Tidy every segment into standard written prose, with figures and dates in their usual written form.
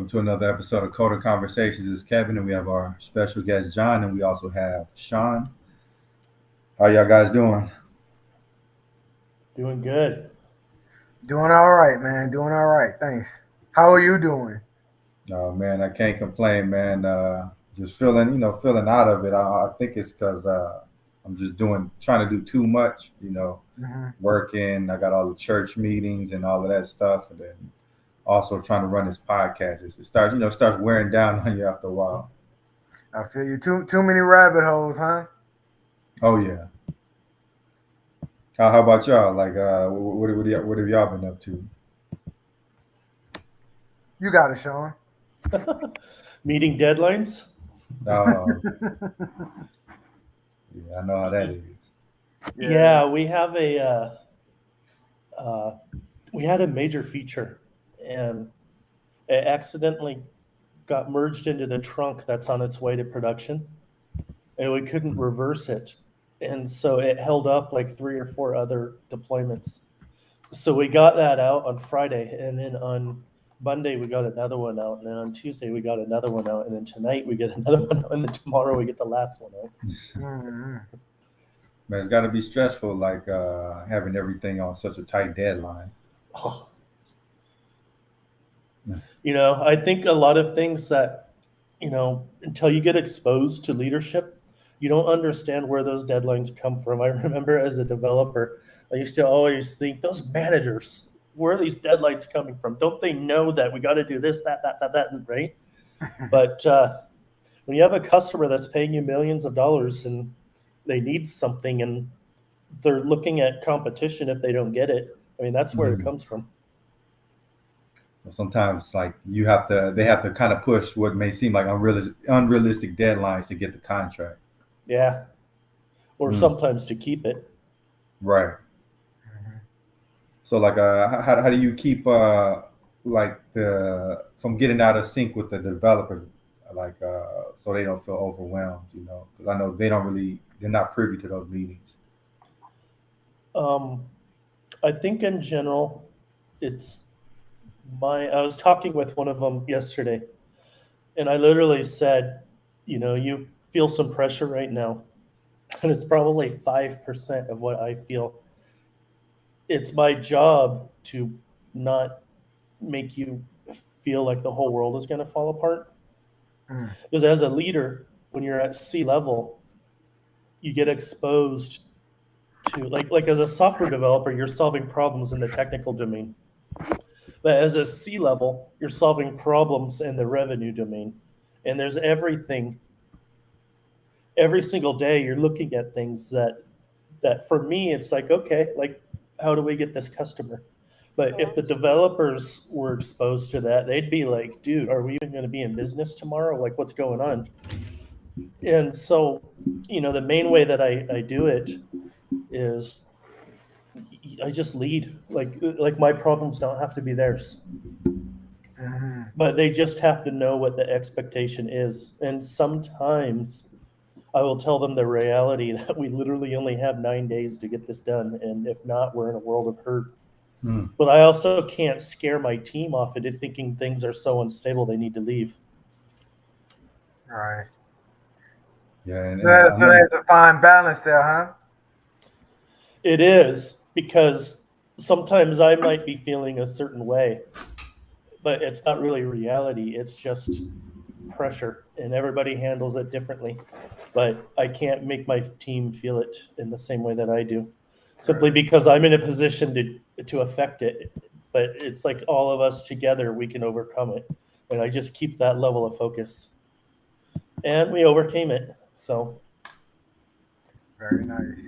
Welcome to another episode of Coder Conversations. This is Kevin, and we have our special guest John, and we also have Sean. How y'all guys doing? Doing good. Doing all right, man. Doing all right. Thanks. How are you doing? Oh man, I can't complain, man. Just feeling out of it. I think it's because I'm just trying to do too much. Hmm. Working. I got all the church meetings and all of that stuff, and then also trying to run this podcast. It starts wearing down on you after a while. I feel you. Too many rabbit holes, huh? Oh yeah. How about y'all? Like, what have y'all been up to? You got it, Sean. Meeting deadlines. Oh, yeah, I know how that is. Yeah, we have uh, we had a major feature, and it accidentally got merged into the trunk that's on its way to production, and we couldn't reverse it, and so it held up like 3 or 4 other deployments. So we got that out on Friday, and then on Monday we got another one out, and then on Tuesday we got another one out, and then tonight we get another one out, and then tomorrow we get the last one out. Hmm. Man, it's got to be stressful, like having everything on such a tight deadline. Oh. I think a lot of things that, until you get exposed to leadership, you don't understand where those deadlines come from. I remember as a developer, I used to always think, those managers, where are these deadlines coming from? Don't they know that we got to do this, that, right? But when you have a customer that's paying you millions of dollars and they need something and they're looking at competition if they don't get it, I mean, that's where it Mhm. comes from. Sometimes, like they have to kind of push what may seem like unrealistic deadlines to get the contract. Yeah. Or Mm, sometimes to keep it. right. So, like, how do you keep like the from getting out of sync with the developers, like, so they don't feel overwhelmed? Because I know they're not privy to those meetings. Um, I think in general, it's I was talking with one of them yesterday, and I literally said, you feel some pressure right now, and it's probably 5% of what I feel. It's my job to not make you feel like the whole world is going to fall apart. Mm. Because as a leader, when you're at sea level, you get exposed to like as a software developer, you're solving problems in the technical domain. But as a C level, you're solving problems in the revenue domain. And there's everything, every single day you're looking at things that for me it's like, okay, like how do we get this customer? But if the developers were exposed to that, they'd be like, dude, are we even going to be in business tomorrow? Like what's going on? And so, the main way that I do it is I just lead. Like my problems don't have to be theirs, Hmm. but they just have to know what the expectation is. And sometimes I will tell them the reality that we literally only have 9 days to get this done, and if not, we're in a world of hurt. Hmm. But I also can't scare my team off into thinking things are so unstable they need to leave. All right. Yeah, and, So, and I so know. there's a fine balance there, huh? It is because sometimes I might be feeling a certain way, but it's not really reality. It's just pressure, and everybody handles it differently. But I can't make my team feel it in the same way that I do, simply Right. because I'm in a position to affect it. But it's like all of us together, we can overcome it. And I just keep that level of focus, and we overcame it. So Very nice.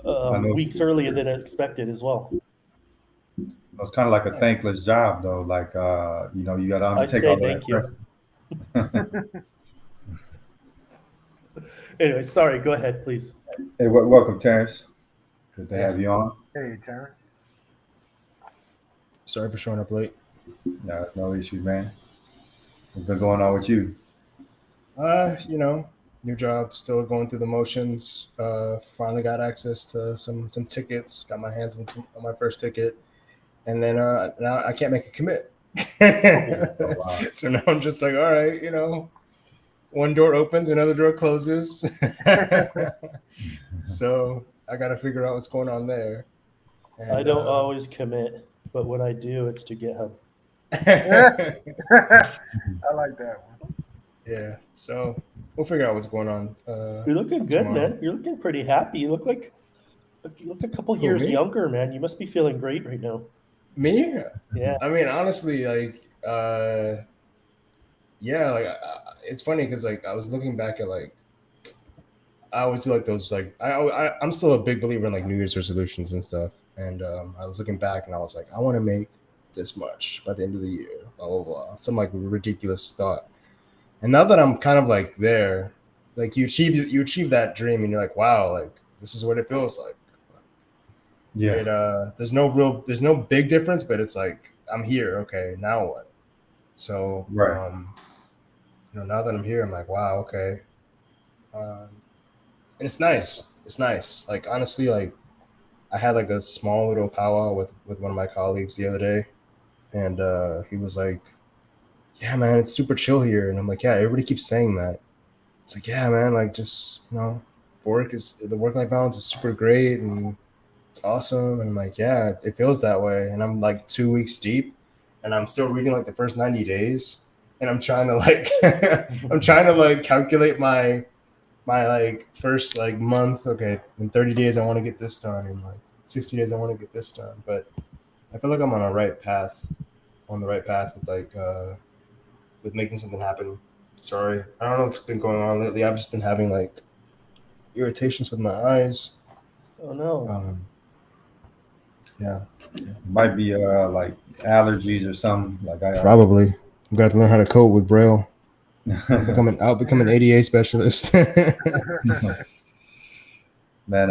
I know weeks earlier than expected as well. it's kind of like a Nice. thankless job, though. Like, you got to I undertake say all of that thank you. pressure. Anyway, sorry. Go ahead, please. Hey, welcome, Terrence. Good to Yeah. have you on. Hey, Terrence. Sorry for showing up late. No, it's no issue, man. What's been going on with you? Uh, you know, New job, still going through the motions. Finally got access to some tickets. Got my hands on my first ticket, and then now I can't make a commit. Oh, wow. So now I'm just like, all right, one door opens, another door closes. So I got to figure out what's going on there. And, I don't always commit, but when I do, it's to GitHub. I like that one. yeah, so we'll figure out what's going on. You're looking good, Tomorrow. man. You're looking pretty happy. You look a couple Who, years me? younger, man. You must be feeling great right now. Me? Yeah. I mean, honestly, like, yeah, like it's funny because like I was looking back at like I always do like those like I'm still a big believer in like New Year's resolutions and stuff, and I was looking back and I was like, I want to make this much by the end of the year, blah blah blah, some like ridiculous thought. And now that I'm kind of like there, like you achieve that dream and you're like, wow, like this is what it feels like. Yeah. There's no big difference, but it's like I'm here. Okay, now what? So Right. now that I'm here, I'm like, wow, okay. And it's nice. It's nice. Like honestly, like I had like a small little powwow with one of my colleagues the other day, and he was like, "Yeah, man, it's super chill here." And I'm like, "Yeah, everybody keeps saying that." It's like, "Yeah, man, like just the work life balance is super great and it's awesome." And I'm like, "Yeah, it feels that way." And I'm like 2 weeks deep, and I'm still reading like the first 90 days, and I'm trying to like I'm trying to like calculate my like first like month. Okay, in 30 days I want to get this done, in like 60 days I want to get this done. But I feel like I'm on the right path with like with making something happen. Sorry, I don't know what's been going on lately. I've just been having like irritations with my eyes. Oh no. Yeah, Might be like allergies or something. Like I probably. I'm gonna have to learn how to code with Braille. I'll become an ADA specialist. man,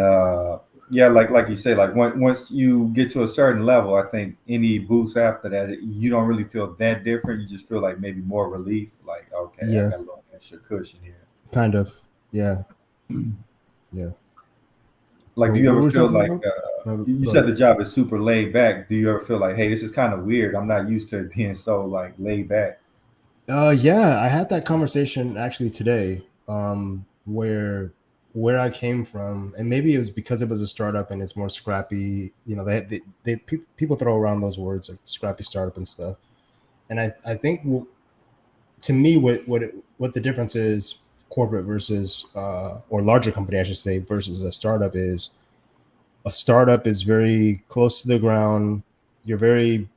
yeah, like you say, like once you get to a certain level, I think any boost after that, you don't really feel that different. You just feel like maybe more relief. Like, okay, I Yeah, got a little extra cushion here. kind of. Yeah, yeah. Like, do What you ever were we feel talking like about? No, you go said ahead. the job is super laid back? Do you ever feel like, hey, this is kind of weird? I'm not used to it being so like laid back. Yeah, I had that conversation actually today, where I came from, and maybe it was because it was a startup and it's more scrappy. People throw around those words like scrappy startup and stuff, and I think to me what the difference is corporate versus or larger company I should say versus a startup is very close to the ground. You're very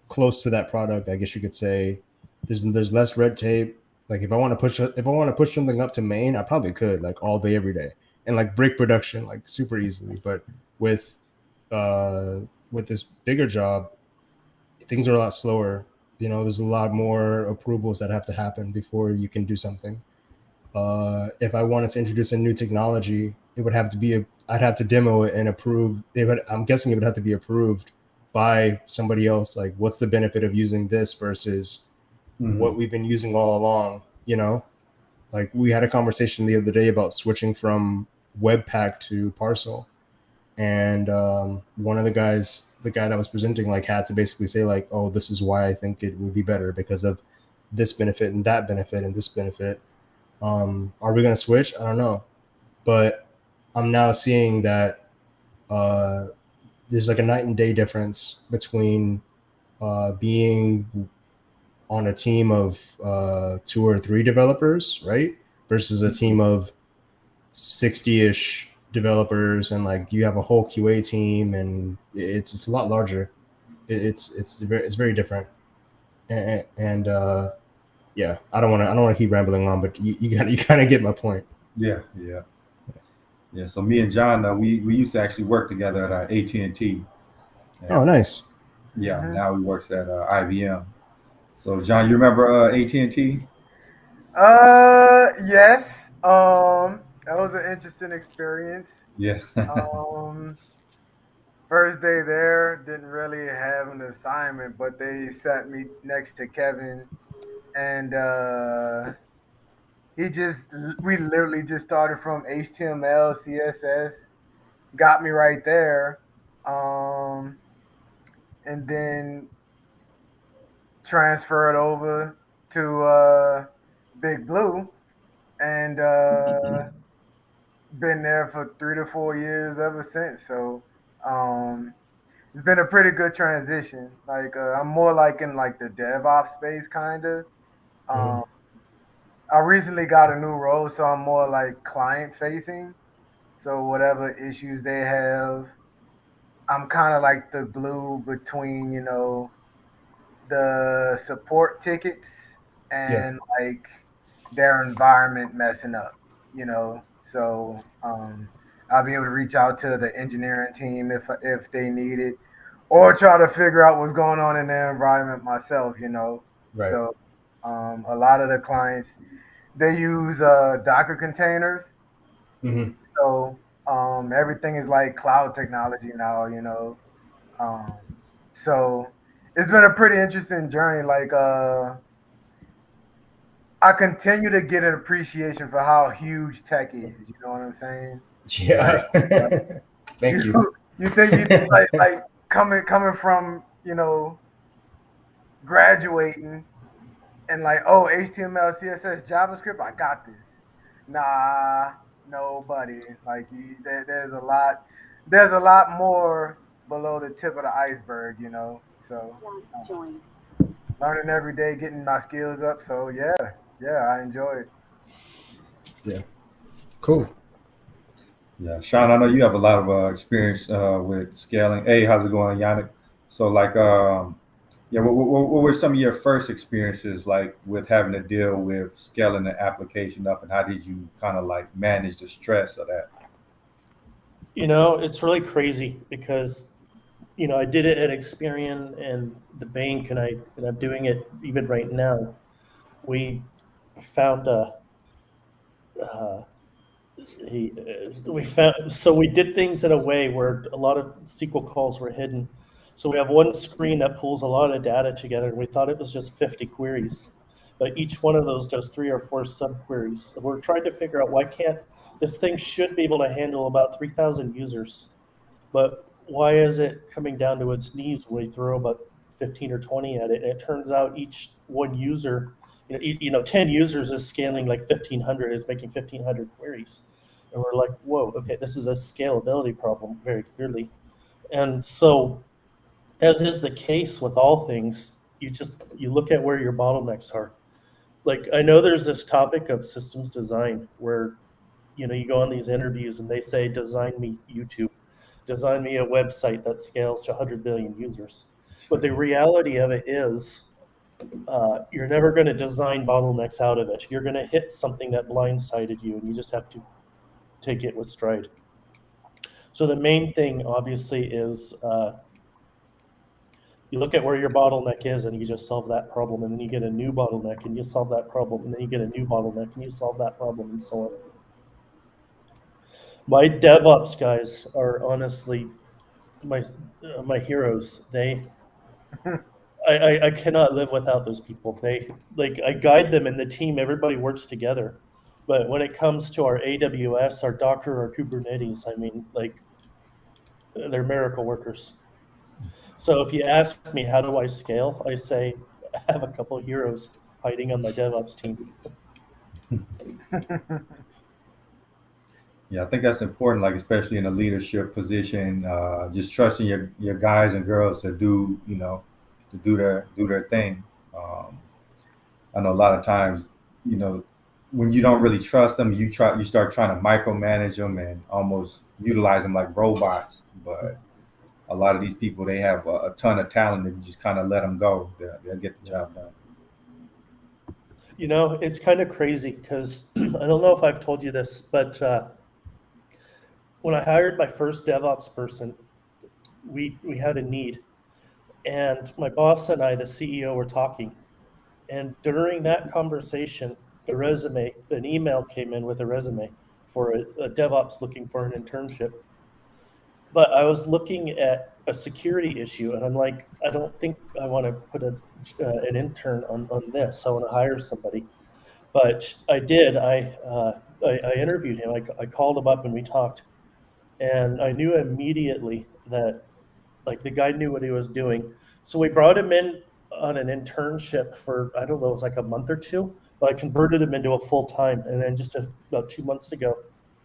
close to that product, I guess you could say. There's less red tape. Like if I want to push something up to main, I probably could like all day every day and like break production like super easily. But with uh with this bigger job, things are a lot slower. There's a lot more approvals that have to happen before you can do something. If I wanted to introduce a new technology, it would have to be I'd have to demo it and approve. I'm guessing it would have to be approved by somebody else. Like, what's the benefit of using this versus what Hmm. we've been using all along? Like we had a conversation the other day about switching from Webpack to Parcel, and one of the guy that was presenting, like had to basically say like, oh, this is why I think it would be better because of this benefit and that benefit and this benefit. Are we going to switch? I don't know. But I'm now seeing that uh, there's like a night and day difference between being on a team of 2 or 3 developers, right? Versus a team of 60-ish developers, and like you have a whole QA team, and it's a lot larger. It's very different, and yeah, I don't want to keep rambling on, but you kind of get my point. Yeah, yeah, yeah. So me and John, we used to actually work together at AT&T, Oh, and nice. yeah, Mhm. now he works at IBM. So John, you remember AT&T? Yes. That was an interesting experience. Yeah. Um, First day there, didn't really have an assignment, but they sat me next to Kevin, and we literally just started from HTML, CSS, got me right there, and then transferred over to Big Blue, and been there for 3 to 4 years ever since. So um, it's been a pretty good transition. Like I'm more like in like the DevOps space, kind of. Um, I recently got a new role, so I'm more like client facing. So whatever issues they have, I'm kind of like the glue between the support tickets Yeah. and like their environment messing up. So I'll be able to reach out to the engineering team if they need it, or try to figure out what's going on in their environment myself. Right. So a lot of the clients, they use Docker containers. Hmm. So everything is like cloud technology now. Um, so it's been a pretty interesting journey. Like I continue to get an appreciation for how huge tech is. You know what I'm saying? Like Yeah. Thank you. you think like coming from graduating and like, oh, HTML, CSS, JavaScript, I got this. Nah, nobody. Like there's a lot more below the tip of the iceberg. So learning every day, getting my skills up. So yeah, I enjoy it. Yeah. Cool. Yeah, Sean, I know you have a lot of experience with scaling. Hey, how's it going, Yannick? So, like, yeah, what were some of your first experiences like with having to deal with scaling the application up, and how did you kind of like manage the stress of that? It's really crazy because I did it at Experian and the bank, and I'm doing it even right now. We found uh, so we did things in a way where a lot of SQL calls were hidden. So we have one screen that pulls a lot of data together, and we thought it was just 50 queries, but each one of those does 3 or 4 subqueries. So we're trying to figure out, why can't this thing should be able to handle about 3,000 users, but why is it coming down to its knees when we throw about 15 or 20 at it? And it turns out each one user, 10 users is scaling like 1,500, is making 1,500 queries. And we're like, whoa, okay, this is a scalability problem very clearly. And so, as is the case with all things, you look at where your bottlenecks are. Like, I know there's this topic of systems design where you go on these interviews and they say, design me YouTube, design me a website that scales to 100 billion users. But the reality of it is, you're never going to design bottlenecks out of it. You're going to hit something that blindsided you, and you just have to take it with stride. So the main thing, obviously, is you look at where your bottleneck is, and you just solve that problem, and then you get a new bottleneck, and you solve that problem, and then you get a new bottleneck, and you solve that problem, and so on. My DevOps guys are honestly my heroes. I cannot live without those people. I guide them in the team. Everybody works together. But when it comes to our AWS, our Docker, our Kubernetes, I mean, like, they're miracle workers. So if you ask me, how do I scale? I say, I have a couple of heroes hiding on my DevOps team. Yeah, I think that's important, like especially in a leadership position, just trusting your guys and girls to do their thing. Um, I know a lot of times, you know, when you don't really trust them, you start trying to micromanage them and almost utilize them like robots. But a lot of these people, they have a ton of talent. If you just kind of let them go, they'll get the job done. It's kind of crazy because I don't know if I've told you this, but when I hired my first DevOps person, we had a need, and my boss and I, the CEO, were talking. And during that conversation, an email came in with a resume for a DevOps looking for an internship. But I was looking at a security issue, and I'm like, I don't think I want to put an intern on this. I want to hire somebody. But I did. I interviewed him. I called him up and we talked, and I knew immediately that, like, the guy knew what he was doing. So we brought him in on an internship for, I don't know, it was like a month or two, but I converted him into a full-time. And then just about 2 months ago,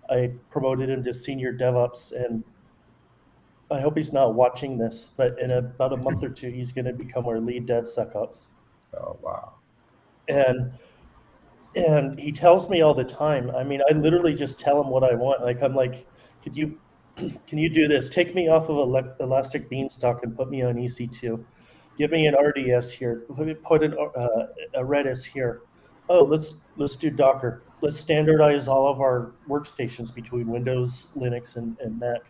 I promoted him to senior DevOps. And I hope he's not watching this, but in about a month or two, he's going to become our lead DevSecOps. Oh wow. And he tells me all the time. I mean, I literally just tell him what I want. Like, I'm like, can you do this? Take me off of Elastic Beanstalk and put me on EC2. Give me an RDS here. Put a Redis here. Oh, let's do Docker. Let's standardize all of our workstations between Windows, Linux, and Mac.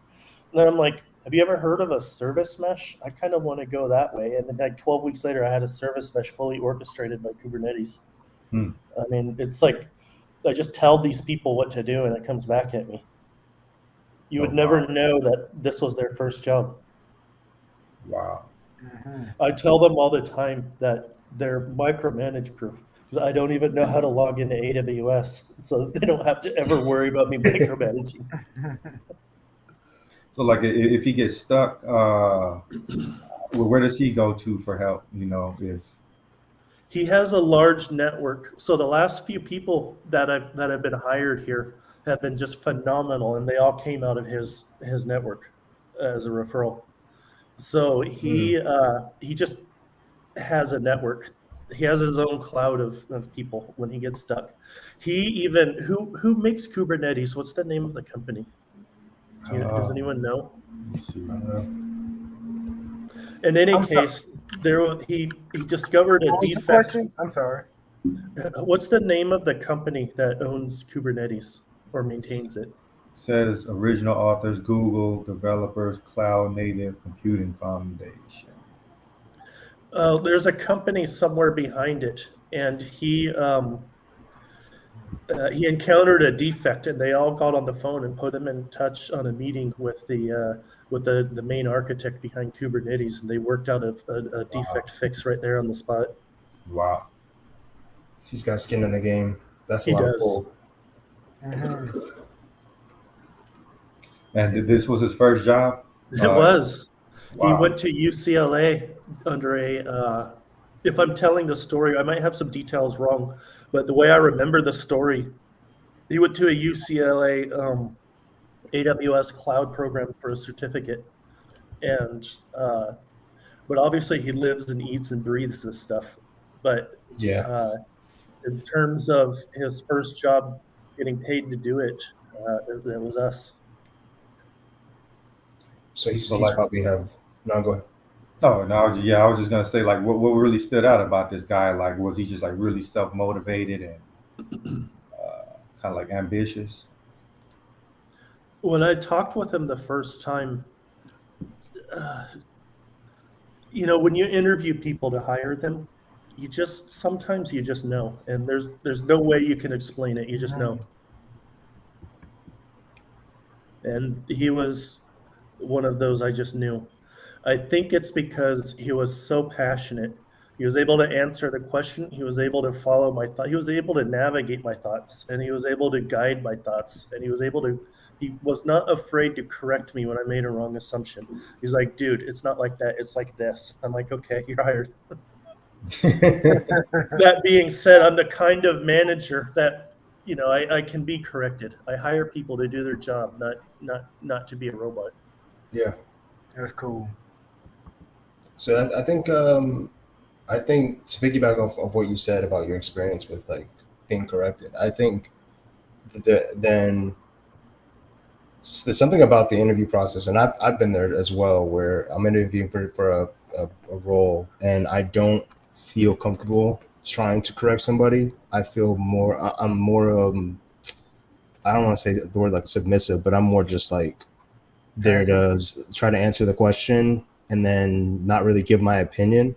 And then I'm like, have you ever heard of a service mesh? I kind of want to go that way. And then like 12 weeks later, I had a service mesh fully orchestrated by Kubernetes. I mean, it's like I just tell these people what to do, and it comes back at me. You would never know that this was their first job. Wow. I tell them all the time that they're micromanage proof because I don't even know how to log into AWS, so they don't have to ever worry about me micromanaging. So like if he gets stuck, where does he go to for help? You know, if he has a large network. So the last few people that have been hired here have been just phenomenal, and they all came out of his network as a referral. So he just has a network. He has his own cloud of people when he gets stuck. He even who makes Kubernetes? What's the name of the company? Does anyone know? let's see. In any case, he discovered a defect. Question? I'm sorry. What's the name of the company that owns Kubernetes or maintains it? Says original authors, Google, developers, Cloud Native Computing Foundation. There's a company somewhere behind it, and he encountered a defect, and they all got on the phone and put him in touch on a meeting with the main architect behind Kubernetes, and they worked out a defect fix right there on the spot. Wow. He's got skin in the game. That's a He lot does. of pull. And this was his first job? It was. Wow. He went to UCLA under a. If I'm telling the story, I might have some details wrong, but the way I remember the story, he went to a UCLA AWS cloud program for a certificate, and but obviously he lives and eats and breathes this stuff. But in terms of his first job, getting paid to do it, that was us. So he's probably have. No, go ahead. Oh no, I was just gonna say like what really stood out about this guy, like was he just like really self-motivated and kind of like ambitious? When I talked with him the first time, when you interview people to hire them, sometimes you just know, and there's no way you can explain it. You just know. And he was one of those I just knew. I think it's because he was so passionate. He was able to answer the question. He was able to follow my thought. He was able to navigate my thoughts, and he was able to guide my thoughts. And he was not afraid to correct me when I made a wrong assumption. He's like, dude, it's not like that. It's like this. I'm like, okay, you're hired. That being said, I'm the kind of manager that, I can be corrected. I hire people to do their job, not to be a robot. Yeah. That's cool. So I think to piggyback off of what you said about your experience with like being corrected, I think then there's something about the interview process, and I've been there as well, where I'm interviewing for a role and I don't feel comfortable trying to correct somebody. I'm more I don't want to say the word like submissive, but I'm more just like there to try to answer the question and then not really give my opinion,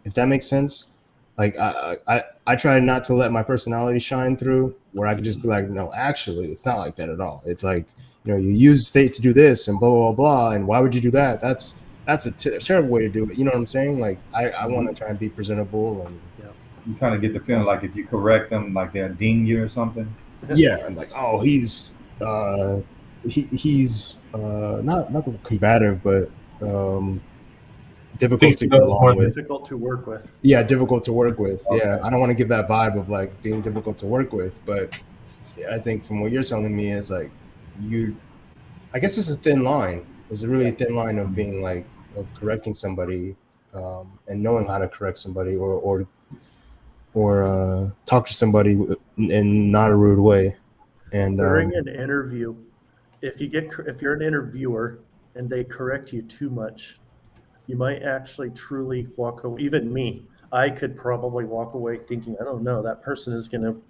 if that makes sense. Like I try not to let my personality shine through, where I could just be like, no, actually, it's not like that at all. It's like, you use state to do this and blah, blah, blah, and why would you do that? That's a terrible way to do it. You know what I'm saying? Like I want to try and be presentable, and you kind of get the feeling like if you correct them, like they'll ding you or something. Yeah, and like, oh, he's not the combative, but difficult to Think get about more along with. Difficult to work with. Yeah, difficult to work with. Okay. Yeah, I don't want to give that vibe of like being difficult to work with, but I think from what you're telling me is like I guess it's a thin line. It's a really thin line of being like of correcting somebody and knowing how to correct somebody or talk to somebody in not a rude way. And During an interview, if you're an interviewer and they correct you too much, you might actually truly walk away. Even me, I could probably walk away thinking, I don't know, that person is going to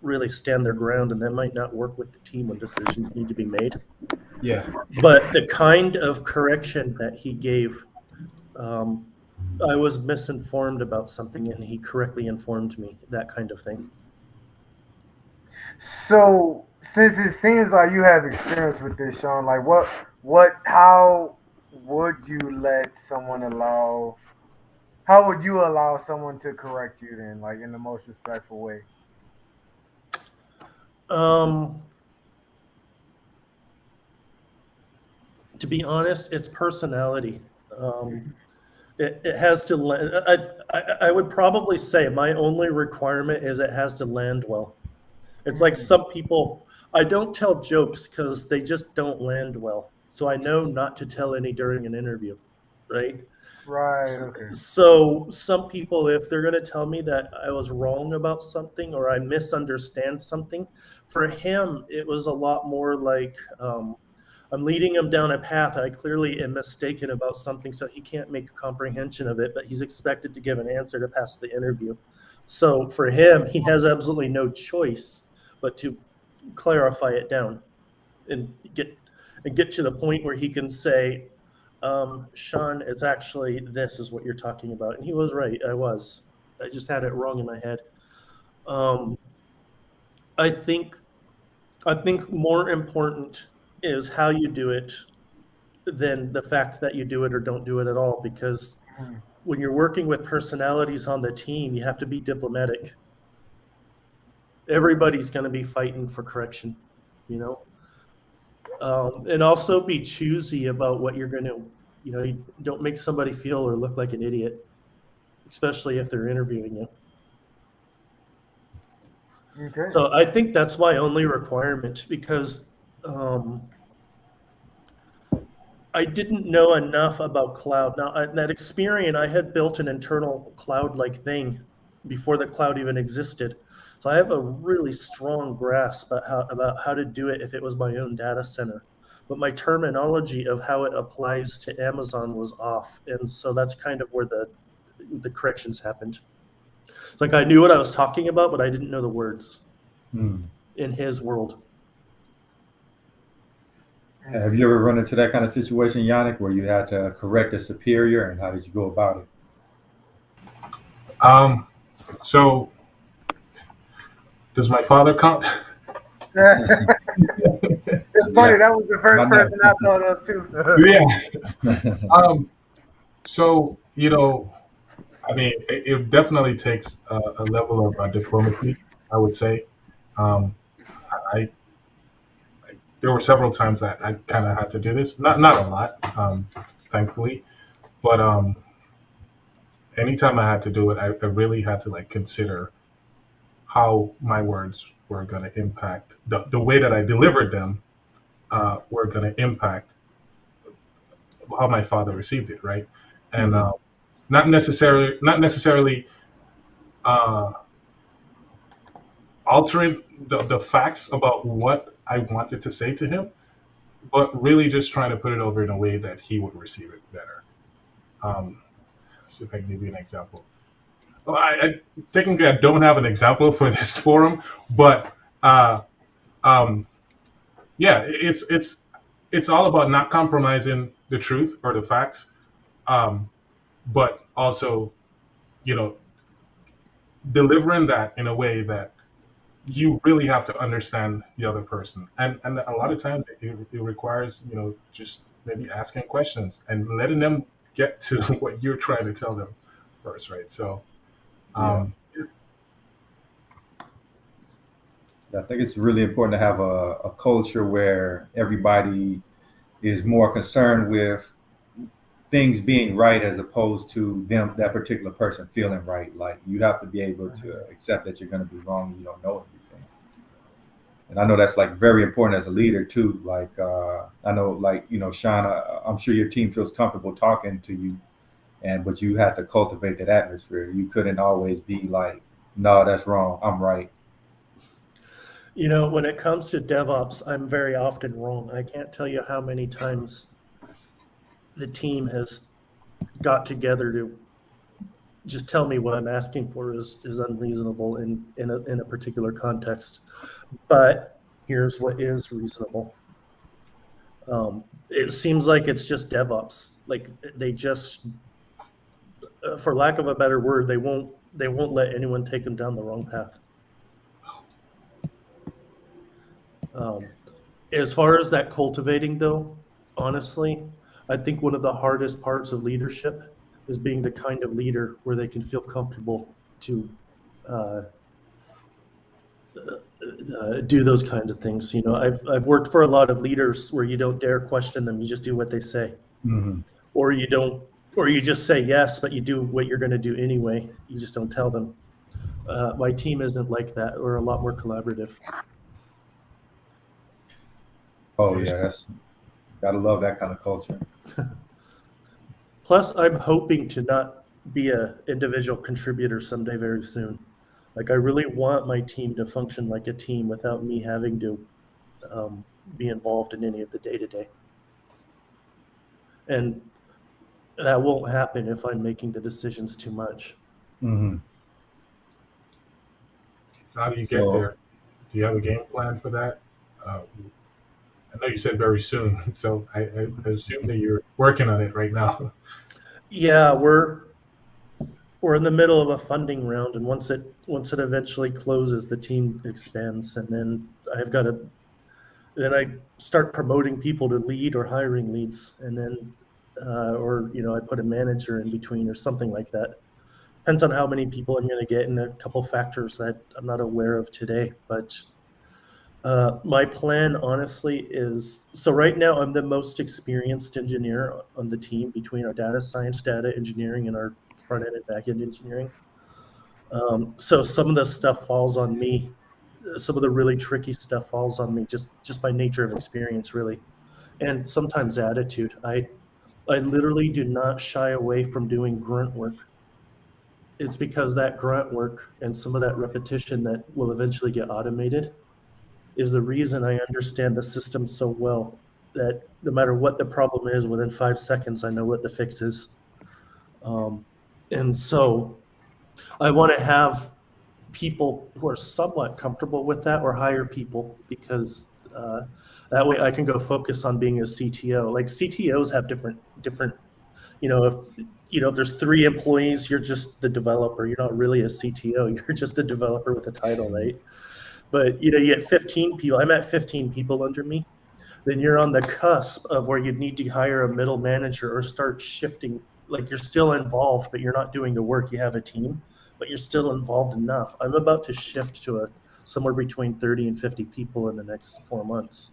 really stand their ground, and that might not work with the team when decisions need to be made. yeah, But the kind of correction that he gave, I was misinformed about something, and he correctly informed me. That kind of thing. So since it seems like you have experience with this, Sean, like how would you let someone allow? How would you allow someone to correct you then, like in the most respectful way? To be honest, it's personality. It has to land. I would probably say my only requirement is it has to land well. It's like some people, I don't tell jokes because they just don't land well. So I know not to tell any during an interview, right? Right. Okay. So some people, if they're going to tell me that I was wrong about something or I misunderstand something, for him, it was a lot more like I'm leading him down a path. I clearly am mistaken about something, so he can't make a comprehension of it, but he's expected to give an answer to pass the interview. So for him, he has absolutely no choice but to clarify it down and get to the point where he can say, Sean, it's actually this is what you're talking about. And he was right. I just had it wrong in my head. I think more important is how you do it than the fact that you do it or don't do it at all. Because when you're working with personalities on the team, you have to be diplomatic. Everybody's going to be fighting for correction, you know? And also be choosy about what you're going to, you don't make somebody feel or look like an idiot, especially if they're interviewing you. Okay. So I think that's my only requirement because I didn't know enough about cloud. Now, that Experian, I had built an internal cloud-like thing before the cloud even existed. So I have a really strong grasp about how to do it if it was my own data center. But my terminology of how it applies to Amazon was off. And so that's kind of where the corrections happened. It's like I knew what I was talking about, but I didn't know the words in his world. Have you ever run into that kind of situation, Yannick, where you had to correct a superior, and how did you go about it? So does my father count? It's funny. That was the first person I thought of too. Yeah. So I mean, it definitely takes a level of diplomacy, I would say. I there were several times I kind of had to do this. Not a lot, thankfully, but anytime I had to do it, I really had to like consider how my words were going to impact the way that I delivered them were going to impact how my father received it, right? And not necessarily altering the facts about what I wanted to say to him, but really just trying to put it over in a way that he would receive it better. See if I can give you an example. Well, I technically I don't have an example for this forum, but yeah, it's all about not compromising the truth or the facts, but also you know delivering that in a way that you really have to understand the other person, and a lot of times it requires just maybe asking questions and letting them get to what you're trying to tell them first, right? So I think it's really important to have a culture where everybody is more concerned with things being right as opposed to that particular person feeling right. Like you have to be able to accept that you're going to be wrong and you don't know everything. And I know that's like very important as a leader too. Like I know, like Sean, I'm sure your team feels comfortable talking to you, but you had to cultivate that atmosphere. You couldn't always be like, no, that's wrong, I'm right. When it comes to DevOps, I'm very often wrong. I can't tell you how many times the team has got together to just tell me what I'm asking for is unreasonable in a particular context. But here's what is reasonable. It seems like it's just DevOps. Like they just, for lack of a better word, they won't let anyone take them down the wrong path. As far as that cultivating, though, honestly, I think one of the hardest parts of leadership is being the kind of leader where they can feel comfortable to do those kinds of things. I've worked for a lot of leaders where you don't dare question them; you just do what they say, or you don't, or you just say yes, but you do what you're going to do anyway. You just don't tell them. My team isn't like that. We're a lot more collaborative. Oh yeah, that's gotta love that kind of culture. Plus, I'm hoping to not be an individual contributor someday very soon. Like I really want my team to function like a team without me having to be involved in any of the day-to-day. And that won't happen if I'm making the decisions too much. How do you get there? Do you have a game plan for that? I know you said very soon, so I assume that you're working on it right now. Yeah, we're in the middle of a funding round, and once it eventually closes, the team expands, and then I start promoting people to lead or hiring leads, and then I put a manager in between or something like that. Depends on how many people I'm going to get and a couple factors that I'm not aware of today. But my plan, honestly, is so right now I'm the most experienced engineer on the team between our data science, data engineering, and our front end and back end engineering. So some of the stuff falls on me. Some of the really tricky stuff falls on me just by nature of experience, really, and sometimes attitude. I literally do not shy away from doing grunt work. It's because that grunt work and some of that repetition that will eventually get automated is the reason I understand the system so well that no matter what the problem is, within 5 seconds, I know what the fix is. And so I want to have people who are somewhat comfortable with that or hire people because that way I can go focus on being a CTO. Like CTOs have different, if there's 3 employees, you're just the developer. You're not really a CTO. You're just a developer with a title, right? But you get 15 people. I'm at 15 people under me. Then you're on the cusp of where you need to hire a middle manager or start shifting. Like you're still involved, but you're not doing the work. You have a team, but you're still involved enough. I'm about to shift to somewhere between 30 and 50 people in the next 4 months.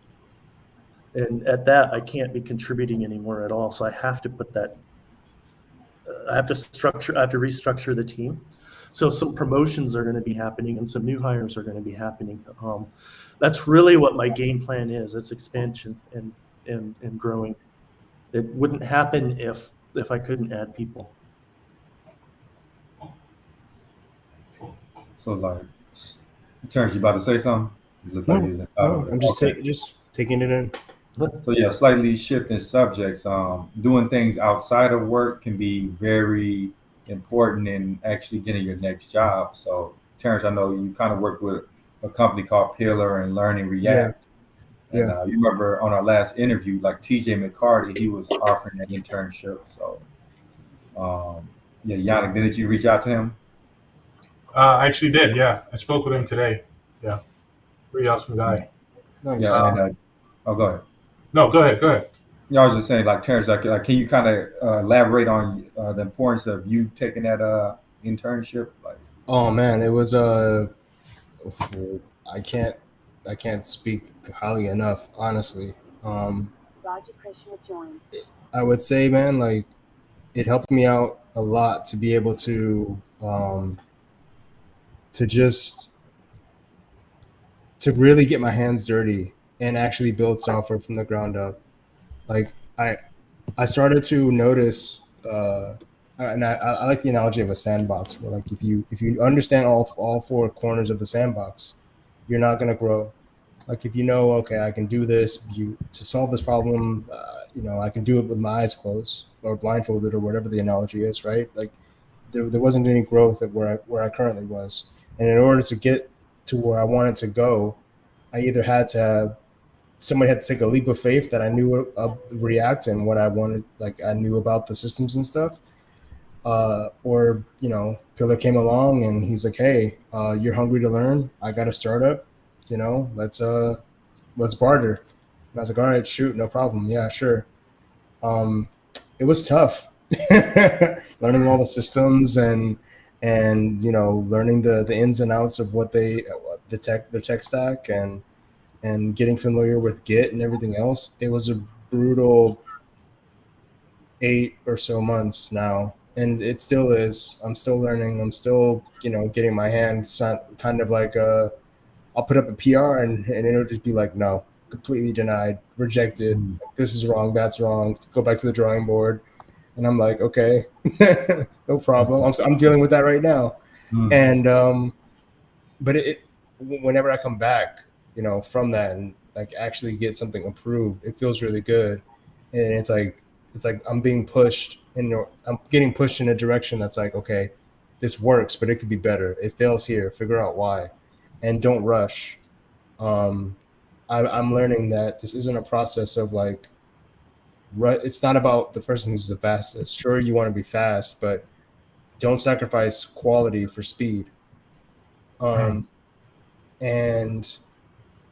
And at that, I can't be contributing anymore at all. So I have to put that. I have to restructure the team. So some promotions are going to be happening and some new hires are going to be happening. That's really what my game plan is. It's expansion and growing. It wouldn't happen if I couldn't add people. So like, Terrence, you about to say something? You look like No, I'm just taking it in. So yeah, slightly shifting subjects. Doing things outside of work can be very important in actually getting your next job. So Terrence, I know you kind of worked with a company called Pillar and Learning React. Yeah. And you remember on our last interview, like TJ McCarty, he was offering an internship. So yeah, Yannick, didn't you reach out to him? I actually did, yeah. I spoke with him today. Yeah. Pretty awesome guy. Nice. Yeah, and go ahead. No, go ahead. Yeah, I was just saying, like Terrence, like can you kind of elaborate on the importance of you taking that internship? Like, oh man, it was I can't speak highly enough, honestly. Roger Krishna joined. I would say, man, like it helped me out a lot to be able to really get my hands dirty and actually build software from the ground up. Like I started to notice, and I like the analogy of a sandbox, where like if you understand all four corners of the sandbox, you're not gonna grow. Like if you know, okay, I can do this. To solve this problem, I can do it with my eyes closed or blindfolded or whatever the analogy is, right? Like there wasn't any growth at where I currently was, and in order to get to where I wanted to go, I either had to somebody had to take a leap of faith that I knew React and what I wanted, like I knew about the systems and stuff, or Pillar came along and he's like, hey, you're hungry to learn, I got a startup, let's barter. And I was like, all right, shoot, no problem, yeah, sure. It was tough learning all the systems and learning the ins and outs of what their tech stack and getting familiar with Git and everything else. It was a brutal 8 or so months now, and it still is. I'm still learning. I'm still, getting my hands kind of like I'll put up a PR and it'll just be like, no, completely denied, rejected. This is wrong. That's wrong. Go back to the drawing board. And I'm like, okay, no problem. I'm dealing with that right now. And but whenever I come back, from that and like actually get something approved, it feels really good. And it's like I'm being pushed and I'm getting pushed in a direction that's like, okay, this works, but it could be better. It fails here. Figure out why, and don't rush. I'm learning that this isn't a process of like, it's not about the person who's the fastest. Sure, you want to be fast, but don't sacrifice quality for speed. And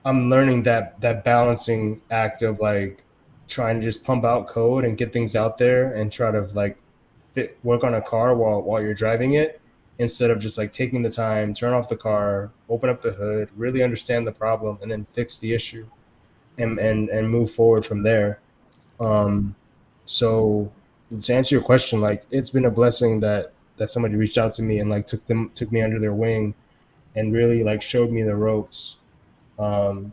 I'm learning that balancing act of like trying to just pump out code and get things out there and try to like work on a car while you're driving it, instead of just like taking the time, turn off the car, open up the hood, really understand the problem, and then fix the issue and move forward from there. So to answer your question, like it's been a blessing that somebody reached out to me and like took me under their wing and really like showed me the ropes. And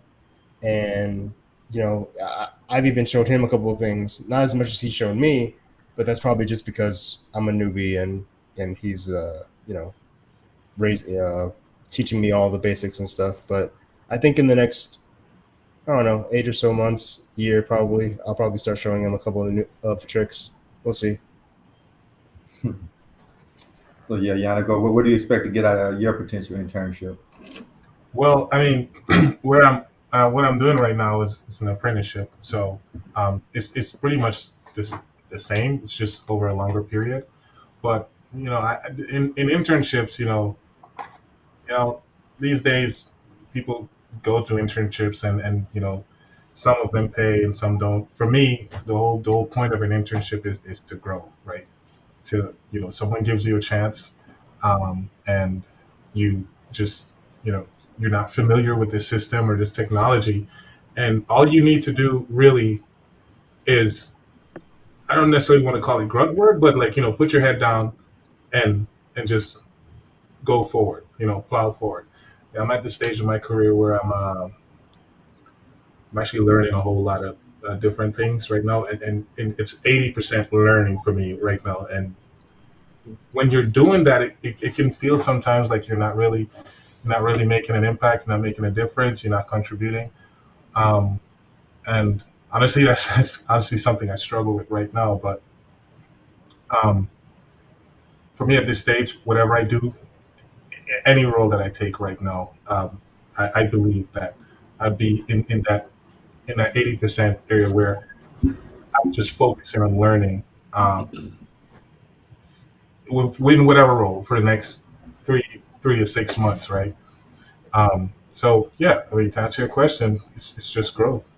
I've even showed him a couple of things, not as much as he showed me, but that's probably just because I'm a newbie and he's teaching me all the basics and stuff. But I think in the next, I don't know, 8 or so months, year probably, I'll probably start showing him a couple of tricks. We'll see. So yeah, Yana, go. What do you expect to get out of your potential internship? Well, I mean, what I'm doing right now is an apprenticeship, so it's pretty much the same. It's just over a longer period. But in internships, these days people go to internships and some of them pay and some don't. For me, the whole point of an internship is to grow, right? To someone gives you a chance, and you just you're not familiar with this system or this technology, and all you need to do really is, I don't necessarily want to call it grunt work, but like put your head down and just go forward, plow forward. I'm at the stage of my career where I'm actually learning a whole lot of different things right now, and it's 80% learning for me right now. And when you're doing that, it can feel sometimes like you're not really making an impact, not making a difference, you're not contributing. And honestly, that's honestly something I struggle with right now. But for me at this stage, whatever I do, any role that I take right now, I believe that I'd be in that 80% area where I'm just focusing on learning, within whatever role for the next 3 to 6 months, right? So yeah, I mean, to answer your question, it's just growth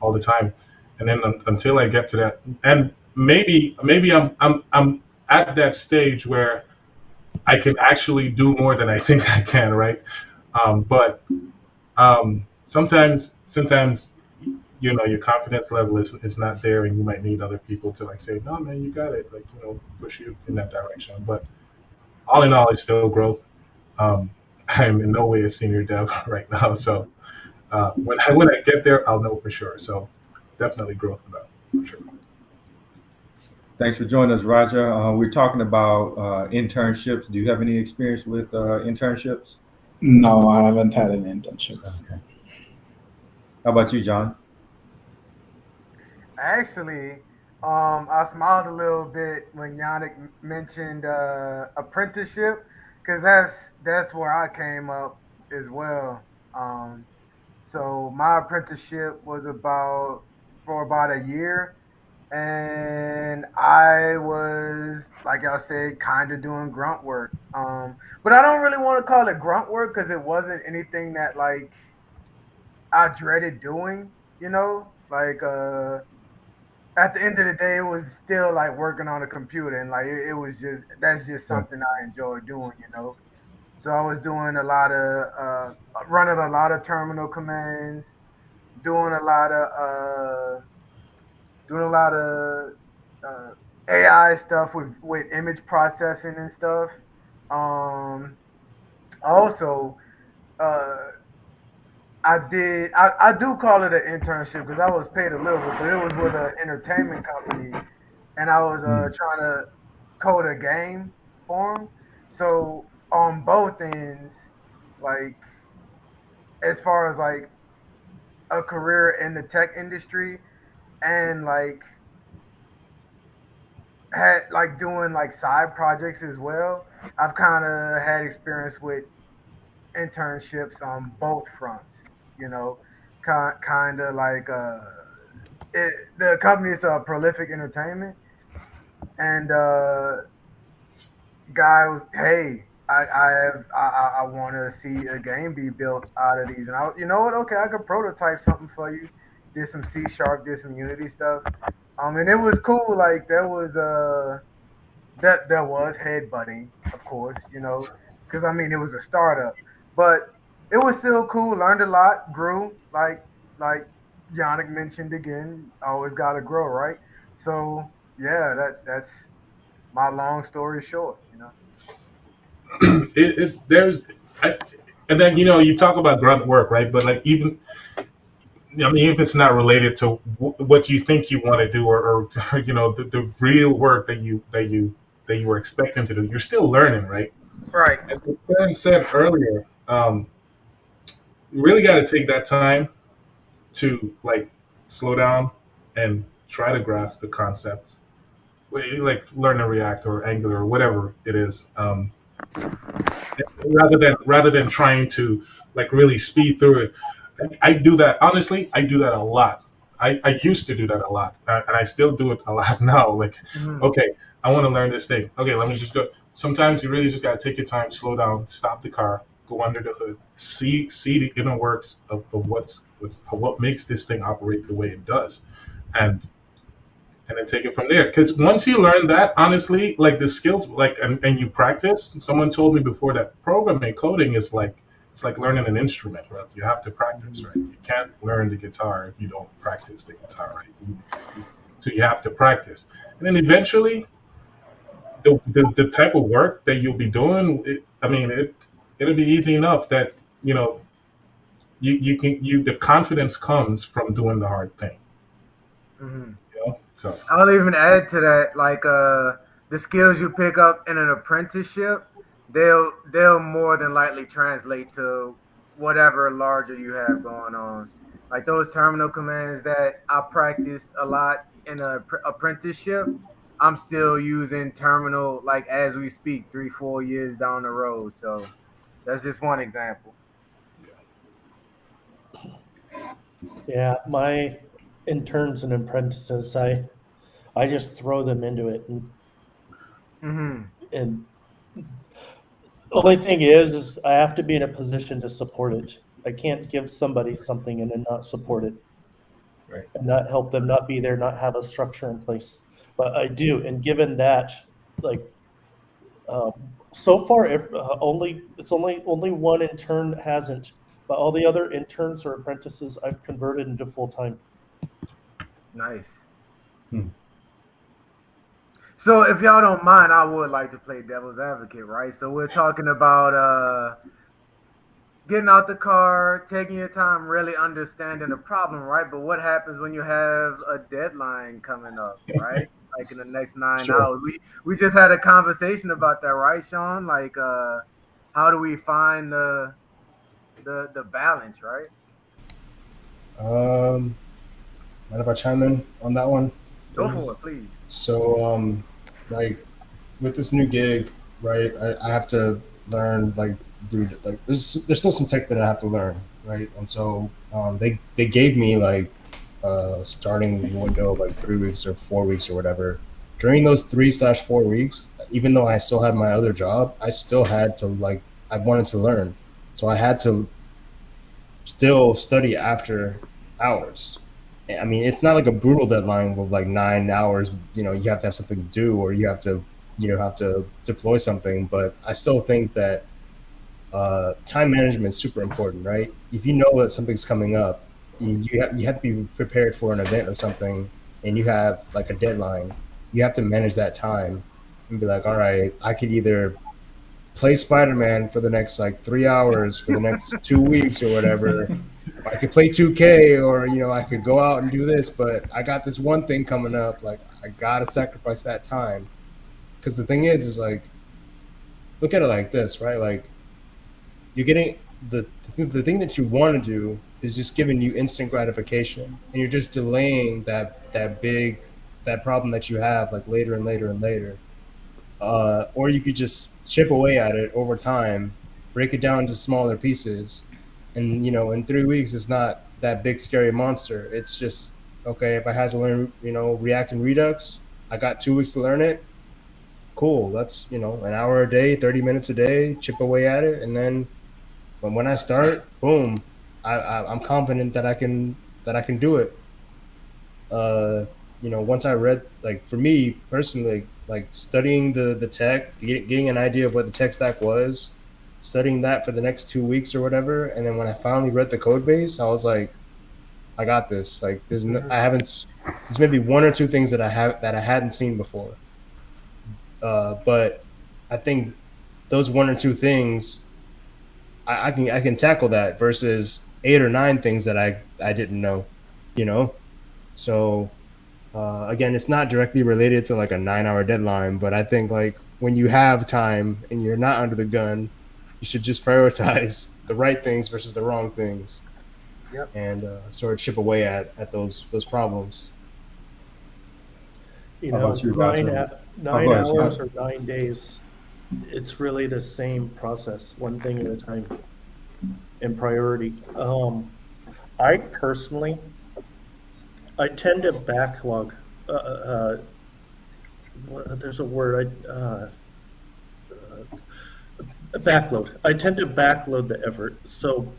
all the time, and then until I get to that, and maybe I'm at that stage where I can actually do more than I think I can, right? But sometimes your confidence level is not there, and you might need other people to like say, no, man, you got it, like push you in that direction. But all in all, it's still growth. I'm in no way a senior dev right now, so when I get there, I'll know for sure. So definitely growth with that for sure. Thanks for joining us, Raja. We're talking about internships. Do you have any experience with internships? No, I haven't had any internships. Okay. How about you, John? Actually, I smiled a little bit when Yannick mentioned apprenticeship, because that's where I came up as well. Um, so my apprenticeship was for about a year, and I was, like I said, kind of doing grunt work. But I don't really want to call it grunt work because it wasn't anything that like I dreaded doing. Like at the end of the day, it was still like working on a computer, and like it was that's just something I enjoy doing. So I was doing a lot of running a lot of terminal commands, doing a lot of doing a lot of uh, AI stuff with image processing and stuff. Um, also, uh, I do call it an internship because I was paid a little bit, but it was with an entertainment company, and I was trying to code a game for them. So on both ends, like as far as like a career in the tech industry, and like had like doing like side projects as well, I've kind of had experience with internships on both fronts. You know, kind of like the company is Prolific Entertainment, and guy was, hey, I want to see a game be built out of these, and you know what? Okay, I could prototype something for you. Did some C Sharp, did some Unity stuff. And it was cool. Like there was there was headbutting, of course, because I mean it was a startup, but it was still cool. Learned a lot, grew. Like Yannick mentioned again, always got to grow, right? So yeah, that's my long story short. There's, and then you talk about grunt work, right? But like even I mean, if it's not related to what you think you want to do, or the real work that you were expecting to do, you're still learning, right? Right. As Karen said earlier, you really got to take that time to like slow down and try to grasp the concepts, like learn to React or Angular or whatever it is, rather than trying to like really speed through it. I do that honestly. I do that a lot. I used to do that a lot, and I still do it a lot now. Like, Mhm. okay, I want to learn this thing. Okay, let me just go. Sometimes you really just gotta take your time, slow down, stop the car, go under the hood, see the inner works of what makes this thing operate the way it does, and then take it from there. Because once you learn that, honestly, like the skills, like and you practice. Someone told me before that programming coding is like it's like learning an instrument, right? You have to practice, right? You can't learn the guitar if you don't practice the guitar, right? So you have to practice, and then eventually, the type of work that you'll be doing, I mean, it'll be easy enough that the confidence comes from doing the hard thing, Mhm. So. I'll even add to that, like the skills you pick up in an apprenticeship, they'll more than likely translate to whatever larger you have going on. Like those terminal commands that I practiced a lot in an apprenticeship, I'm still using terminal like as we speak, 3-4 years down the road. So that's just one example. Yeah, my interns and apprentices, I just throw them into it, Mm-hmm. and the only thing is I have to be in a position to support it. I can't give somebody something and then not support it Right. and not help them, not be there, not have a structure in place. But I do, and given that, like um, so far, only one intern hasn't, but all the other interns or apprentices I've converted into full time. Nice. Hmm. So if y'all don't mind, I would like to play devil's advocate, right? So we're talking about getting out the car, taking your time, really understanding the problem, right? But what happens when you have a deadline coming up, right? Like in the next 9 hours. We just had a conversation about that, right, Sean? Like how do we find the balance, right? Mind if I chime in on that one? Go for it, Please. please. So, like with this new gig, right? I have to learn like there's still some tech that I have to learn, right? And so they gave me like starting window of like 3 weeks or 4 weeks or whatever. During those 3/4 weeks, even though I still had my other job, I still had to like I wanted to learn, so I had to still study after hours. I mean, it's not like a brutal deadline with like 9 hours. You have to have something to do, or you have to, have to deploy something. But I still think that time management is super important, right? If you know that something's coming up, you have to be prepared for an event or something, and you have like a deadline. You have to manage that time and be like, all right, I could either play Spider-Man for the next like 3 hours for the next 2 weeks or whatever. I could play 2K, or I could go out and do this, but I got this one thing coming up. Like I gotta sacrifice that time, because the thing is like, look at it like this, right? Like you're getting the thing that you want to do is just giving you instant gratification, and you're just delaying that problem that you have like later and later and later. Or you could just chip away at it over time, break it down into smaller pieces, and in 3 weeks it's not that big scary monster. It's just okay. If I had to learn, React and Redux, I got 2 weeks to learn it. Cool. That's an hour a day, 30 minutes a day, chip away at it, and then when I start, boom, I'm confident that I can do it. uh, once I read, like for me personally, like studying the tech, getting an idea of what the tech stack was, studying that for the next 2 weeks or whatever, and then when I finally read the code base, I was like, I got this. Like, I haven't. There's maybe one or two things that I hadn't seen before, but I think those one or two things, I can tackle that versus 8 or 9 things that I didn't know, you know. So again, it's not directly related to like a 9 hour deadline, but I think like when you have time and you're not under the gun, you should just prioritize the right things versus the wrong things, Yep. and sort of chip away at those problems. How about you, Nine, Roger? nine go ahead, Sean. hours or 9 days, it's really the same process, one thing at a time, in priority. I personally, I tend to backlog. There's a word. Backload. I tend to backload the effort. So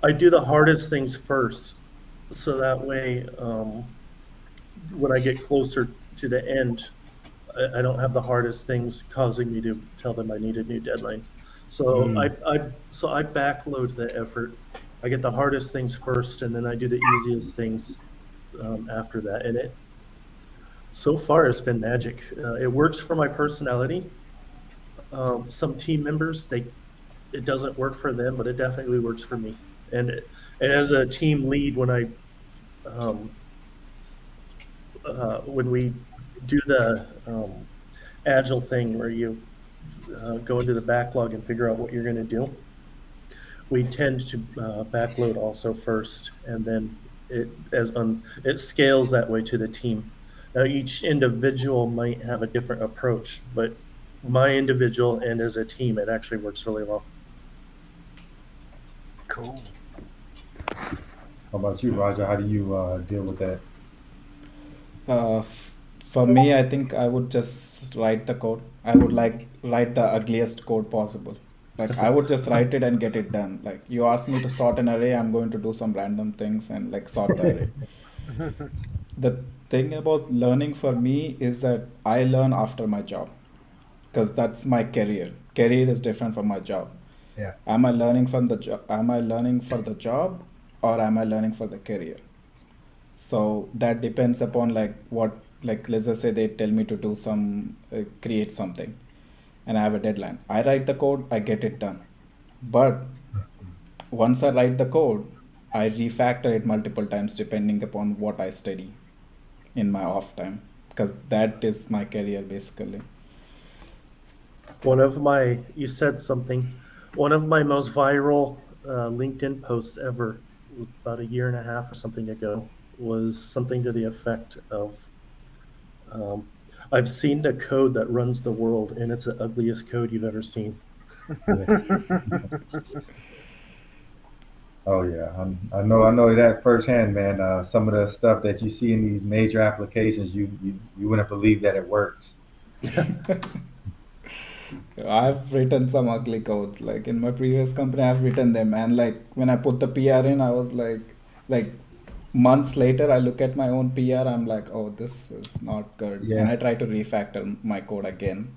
I do the hardest things first, so that way, when I get closer to the end, I don't have the hardest things causing me to tell them I need a new deadline. So I backload the effort. I get the hardest things first, and then I do the easiest things after that. And so far it's been magic. It works for my personality. Some team members, it doesn't work for them, but it definitely works for me. And as a team lead, um, when we do the agile thing where you go into the backlog and figure out what you're going to do, we tend to backload also first, and then it scales that way to the team. Now each individual might have a different approach, but my individual and as a team, it actually works really well. Cool. How about you, Roger? How do you deal with that? For me, I think I would just write the code. I would like write the ugliest code possible. Like I would just write it and get it done. Like you ask me to sort an array, I'm going to do some random things and like sort the array. The thing about learning for me is that I learn after my job because that's my career. Career is different from my job. Yeah. Am I learning from the job? Am I learning for the job or am I learning for the career? So that depends upon like what, like let's just say they tell me to do some create something, and I have a deadline. I write the code, I get it done. But once I write the code, I refactor it multiple times depending upon what I study in my off time, because that is my career basically. You said something. One of my most viral LinkedIn posts ever, about a year and a half or something ago, was something to the effect of, I've seen the code that runs the world, and it's the ugliest code you've ever seen. Oh yeah, I know that firsthand, man. Some of the stuff that you see in these major applications, you wouldn't believe that it works. I've written some ugly codes. Like in my previous company, I've written them, and like when I put the PR in, I was like months later, I look at my own PR, I'm like, oh, this is not good, and Yeah. I try to refactor my code again,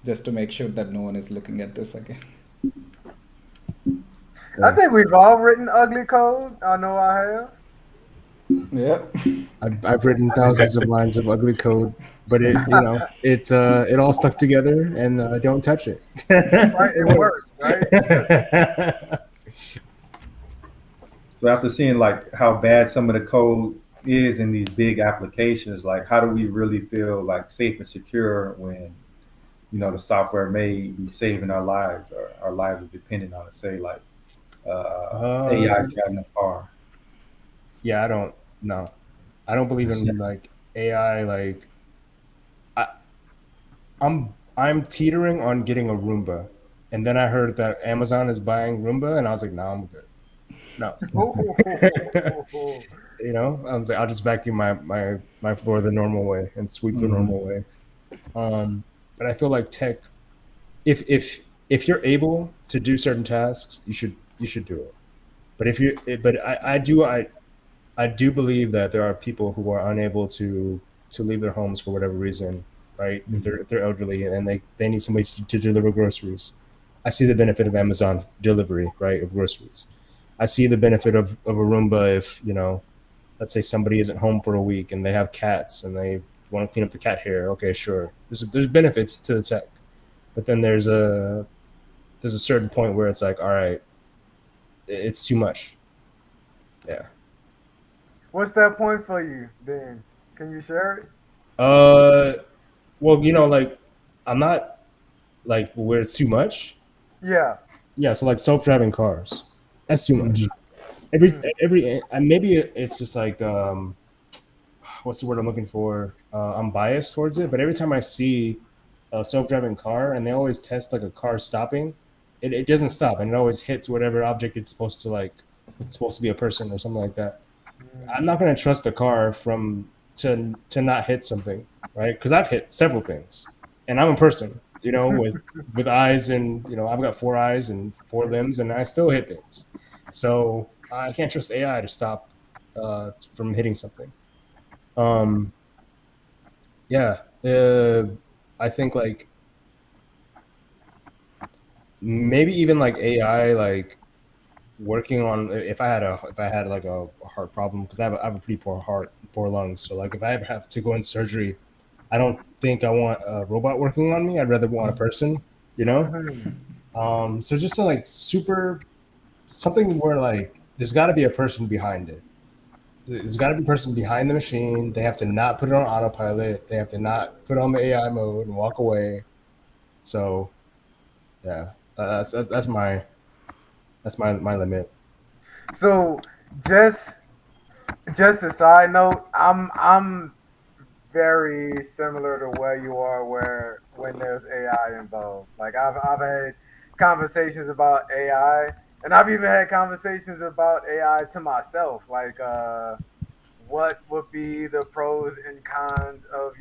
just to make sure that no one is looking at this again. I think we've all written ugly code. I know I have. Yeah. I've written thousands of lines of ugly code, but it all stuck together, and don't touch it. Right, It it works, right? So after seeing like how bad some of the code is in these big applications, like how do we really feel like safe and secure when the software may be saving our lives or our lives are dependent on it? Say like AI uh, driving a car. yeah, I don't. No, I don't believe in like AI. Like I, I'm teetering on getting a Roomba, and then I heard that Amazon is buying Roomba, and I was like, no, I'm good. No. I was like, I'll just vacuum my floor the normal way and sweep the Mhm. normal way. But I feel like tech, if you're able to do certain tasks, you should do it. But I do believe that there are people who are unable to leave their homes for whatever reason, right? If they're elderly and they need somebody to deliver groceries. I see the benefit of Amazon delivery, right, of groceries. I see the benefit of a Roomba if, let's say somebody isn't home for a week and they have cats and they want to clean up the cat hair. Okay, sure. There's benefits to the tech, but then there's a certain point where it's like, all right, it's too much. Yeah. What's that point for you, then? Can you share it? Uh, well, like I'm not like where it's too much. Yeah. Yeah, so like self-driving cars, that's too much. Mhm. Every Mm. every maybe it's just like what's the word I'm looking for? I'm biased towards it, but every time I see a self-driving car and they always test like a car stopping, it doesn't stop and it always hits whatever object it's supposed to like. It's supposed to be a person or something like that. I'm not going to trust a car to not hit something, right? Because I've hit several things, and I'm a person, with eyes, and I've got four eyes and four limbs, and I still hit things. So I can't trust AI to stop from hitting something. Um, yeah, I think like maybe even like AI, like working on if I had like a heart problem because I have a pretty poor heart, poor lungs. So like if I ever have to go in surgery, I don't think I want a robot working on me. I'd rather want a person, you know. Mhm. So just to like super something where like there's got to be a person behind it. There's got to be a person behind the machine. They have to not put it on autopilot. They have to not put on the AI mode and walk away. So yeah, that's my limit. So, just just a side note, I'm very similar to where you are, where when there's AI involved. Like I've had conversations about AI, and I've even had conversations about AI to myself. Like, what would be the pros and cons of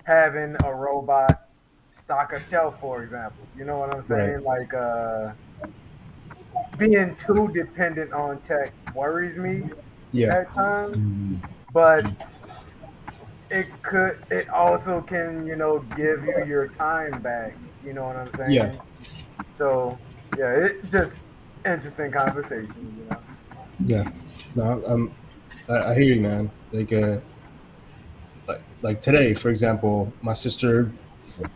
having a robot stock a shelf, for example. You know what I'm Right. saying? Like, being too dependent on tech worries me Yeah. at times, Mhm. but it also can give you your time back. You know what I'm Yeah. saying? So yeah, it just interesting conversation. Yeah. No, I hear you, man. Like today, for example, my sister,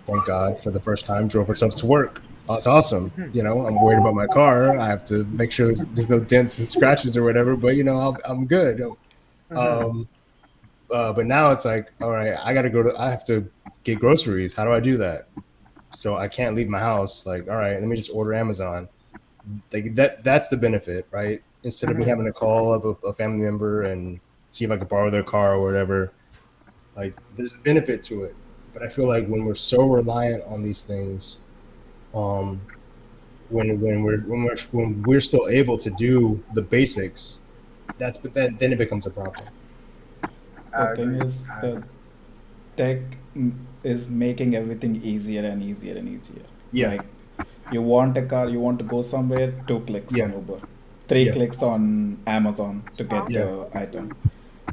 thank God, for the first time, drove herself to work. That's awesome. You know, I'm worried about my car. I have to make sure there's no dents and scratches or whatever. But you know, I'm good. Um, but now it's like, all right, I have to get groceries. How do I do that? So I can't leave my house. Like, all right, let me just order Amazon. Like that's the benefit, right? Instead of me having to call up a family member and see if I could borrow their car or whatever. Like, there's a benefit to it. But I feel like when we're so reliant on these things, um, when we're still able to do the basics, then it becomes a problem. The I thing agree. is, the tech is making everything easier and easier and easier. Yeah. Like, you want a car, you want to go somewhere, 2 clicks Yeah. on Uber, 3 Yeah. clicks on Amazon to get Yeah. the item.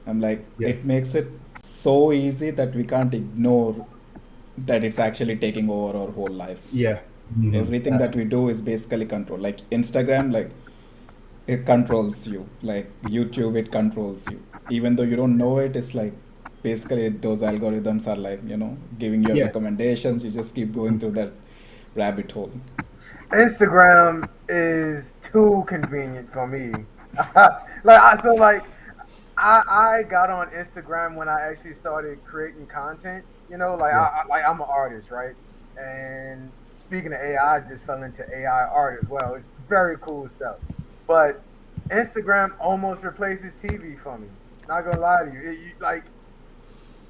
I'm like, Yeah. it makes it so easy that we can't ignore that it's actually taking over our whole lives. Yeah. Everything that we do is basically control. Like Instagram, like it controls you. Like YouTube, it controls you. Even though you don't know it, it's like basically those algorithms are like, giving you Yeah. recommendations. You just keep going through that rabbit hole. Instagram is too convenient for me. I got on Instagram when I actually started creating content. Yeah. I'm an artist, right? And speaking of AI, I just fell into AI art as well. It's very cool stuff. But Instagram almost replaces TV for me. Not gonna lie to you.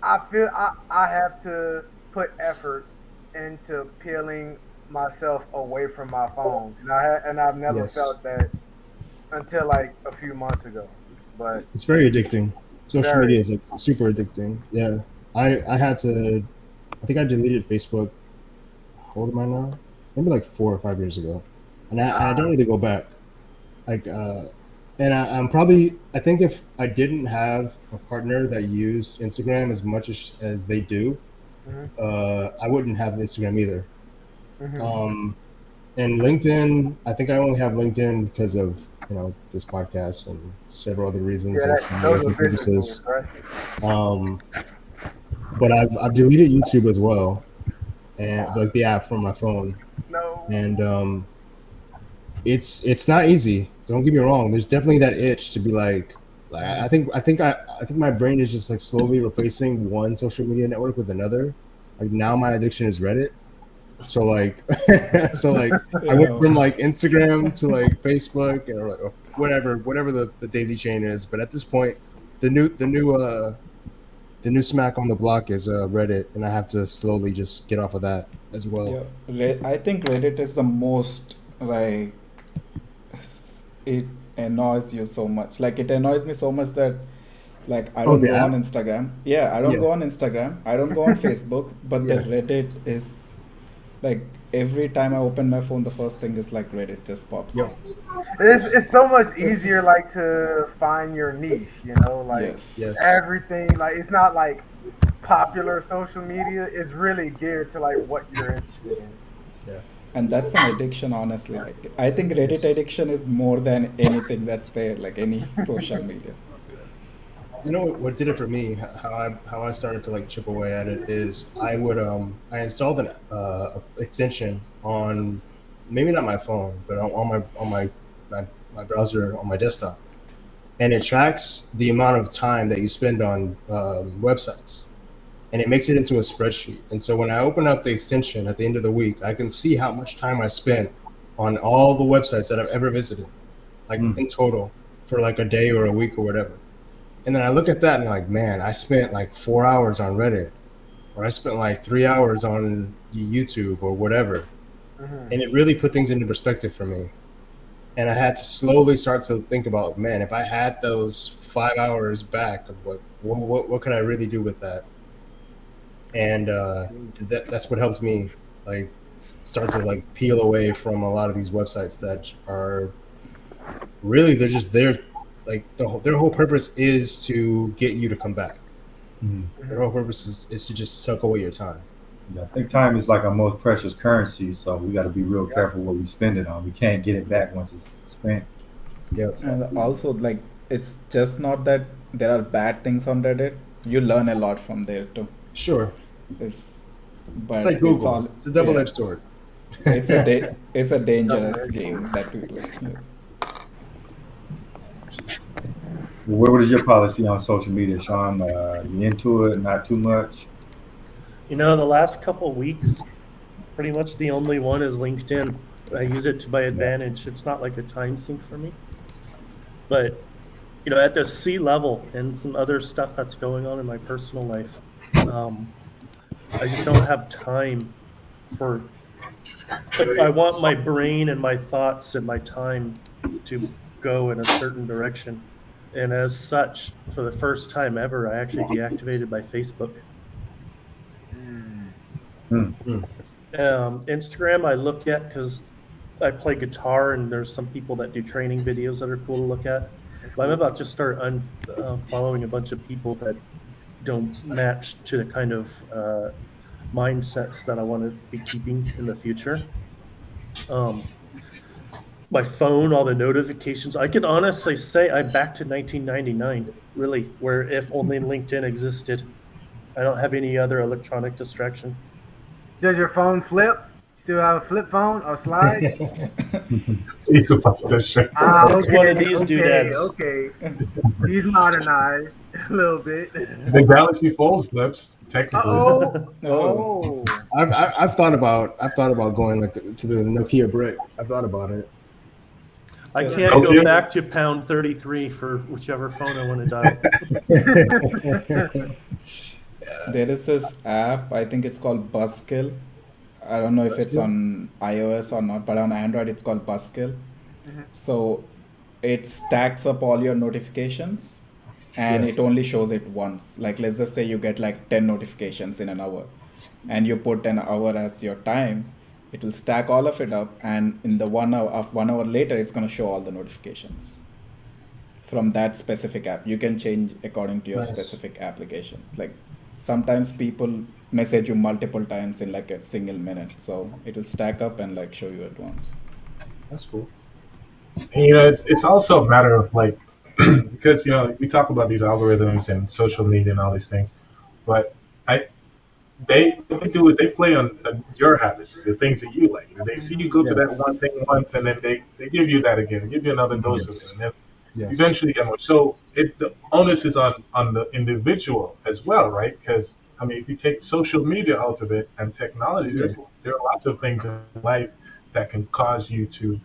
I feel I have to put effort into peeling myself away from my phone, and I've never Yes. felt that until like a few months ago. But It's very addicting. Social very, media is like super addicting. Yeah. I had to. I think I deleted Facebook. How old am I now? Maybe like 4 or 5 years ago, and I don't really go back. Like, and I'm probably. I think if I didn't have a partner that used Instagram as much as they do, Mhm. I wouldn't have Instagram either. Mhm. And LinkedIn, I think I only have LinkedIn because of this podcast and several other reasons Yeah, of those are networking business purposes. moves, right? Um, but I've deleted YouTube as well, and like the app from my phone, No. and it's not easy. Don't get me wrong. There's definitely that itch to be like I think my brain is just like slowly replacing one social media network with another. Like now my addiction is Reddit. So like I went Yeah. from like Instagram to like Facebook or whatever the daisy chain is. But at this point, the new smack on the block is Reddit, and I have to slowly just get off of that as well. Yeah, I think Reddit is the most like it annoys you so much. Like it annoys me so much that like I Oh, don't the go on app? Instagram. Yeah, I don't Yeah, go on Instagram. I don't go on Facebook. But the yeah, Reddit is like every time I open my phone, the first thing is like Reddit just pops yeah, up. It's so much easier It's like to find your niche, like yes. yes, everything like it's not like popular social media is really geared to like what you're interested in. yeah, And that's an addiction, honestly. Like I think Reddit yes. addiction is more than anything that's there, like any social media. You know what did it for me? How I started to like chip away at it is I installed an extension on maybe not my phone, but on my browser on my desktop, and it tracks the amount of time that you spend on websites, and it makes it into a spreadsheet. And so when I open up the extension at the end of the week, I can see how much time I spent on all the websites that I've ever visited, like in total for like a day or a week or whatever. And then I look at that and I'm like, man, I spent like 4 hours on Reddit, or I spent like 3 hours on YouTube or whatever. And it really put things into perspective for me. And I had to slowly start to think about, man, if I had those 5 hours back, of what could I really do with that? And that's what helps me like start to like peel away from a lot of these websites that are really they're just there. Like their whole purpose is to get you to come back. Their whole purpose is to just suck away your time. Yeah, I think time is like our most precious currency, so we got to be real careful what we spend it on. We can't get it back once it's spent. Yep. And also, like, it's just not that there are bad things on Reddit, you learn a lot from there too. Sure. It's, It's but like it's Google. all It's a yeah. double-edged sword. It's a dangerous Double-edged sword. game that we play. Yeah. What is your policy on social media, Sean? You into it? Not too much? The last couple weeks, pretty much the only one is LinkedIn. I use it to my Yeah. advantage. It's not like a time sink for me. But, at the C level and some other stuff that's going on in my personal life, um, I just don't have time for, like, I want my brain and my thoughts and my time to go in a certain direction. And as such, for the first time ever, I actually deactivated my Facebook. Mm. Hmm. Instagram, I look at because I play guitar and there's some people that do training videos that are cool to look at. That's But I'm cool. about to start following a bunch of people that don't match to the kind of mindsets that I want to be keeping in the future. Um, my phone, all the notifications, I can honestly say I'm back to 1999, really, where if only LinkedIn existed, I don't have any other electronic distraction. Does your phone flip? Still have a flip phone or slide? It's about this shit. Ah, It's one okay, of these okay, doodads. okay. He's modernized a little bit. The Galaxy Fold flips, technically. Uh-oh. Oh, Oh. I've thought about going like to the Nokia brick. I've thought about it. I Yeah. can't go Nokia? back to pound 33 for whichever phone I want to dial. there is this app. I think it's called Buzzkill. I don't know if it's Buzzkill? on iOS or not, but on Android it's called Buzzkill. Mhm. So it stacks up all your notifications and Yeah. it only shows it once. Like let's just say you get like 10 notifications in an hour and you put an hour as your time, it will stack all of it up and in the 1 hour later it's going to show all the notifications from that specific app. You can change according to your Nice. specific applications. Like sometimes people message you multiple times in like a single minute, so it will stack up and like show you at once. That's cool. It's also a matter of like, because we talk about these algorithms and social media and all these things, but I they what they do is they play on your habits, the things that you like. They see you go to that one Yes. thing once, and then they give you that again, give you another dose of it, Yes. and then Yes. eventually get more. So it's the onus is on the individual as well, right? Because I mean, if you take social media out of it and technology, Yeah. there are lots of things in life that can cause you to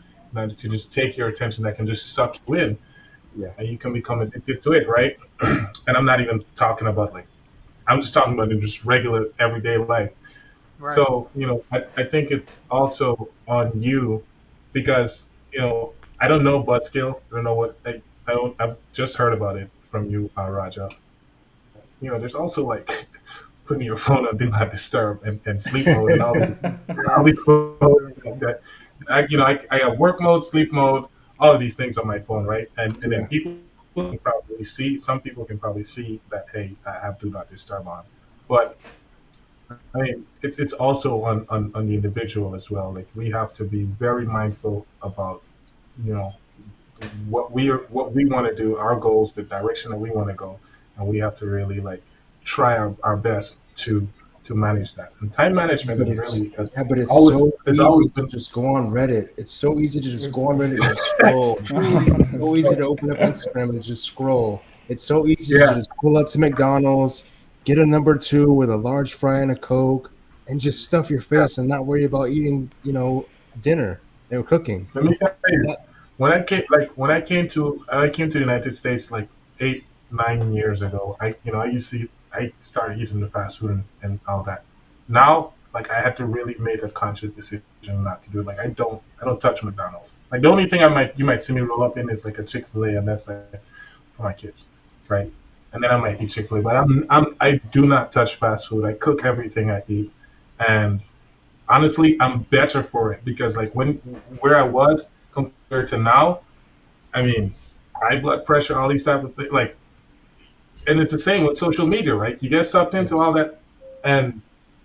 just take your attention, that can just suck you in, Yeah. and you can become addicted to it, right? And I'm not even talking about like I'm just talking about in just regular everyday life. Right. So, I think it's also on you because, I don't know Buzzkill. I don't know I've just heard about it from you, Raja. There's also like putting your phone on do not disturb and sleep mode and all Yeah. these modes like that. I have work mode, sleep mode, all of these things on my phone, right? And then Yeah. some people can probably see that, hey, I have do not disturb on. But I mean, it's also on the individual as well. Like we have to be very mindful about, you know, what we want to do, our goals, the direction that we want to go, and we have to really like try our best to manage that. And time management But is it's really has yeah, but it's always so has easy always to been. just go on Reddit. It's so easy to just go on Reddit and just scroll. It's so easy to open up Instagram and just scroll. It's so easy to Yeah, just pull up to McDonald's, get a number two with a large fry and a Coke, and just stuff your yeah. face and not worry about eating, dinner or cooking. Let me tell you, That, when I came to the United States like 8 9 years ago, I started eating the fast food and all that. Now, like I had to really make a conscious decision not to do it. Like I don't touch McDonald's. Like the only thing you might see me roll up in is like a Chick-fil-A, and that's like for my kids, right? And then I might eat Chick-fil-A, but I do not touch fast food. I cook everything I eat, and honestly, I'm better for it because like where I was compared to now, I mean, high blood pressure, all these type of things, like, and it's the same with social media, right? You get sucked into yes, all that, and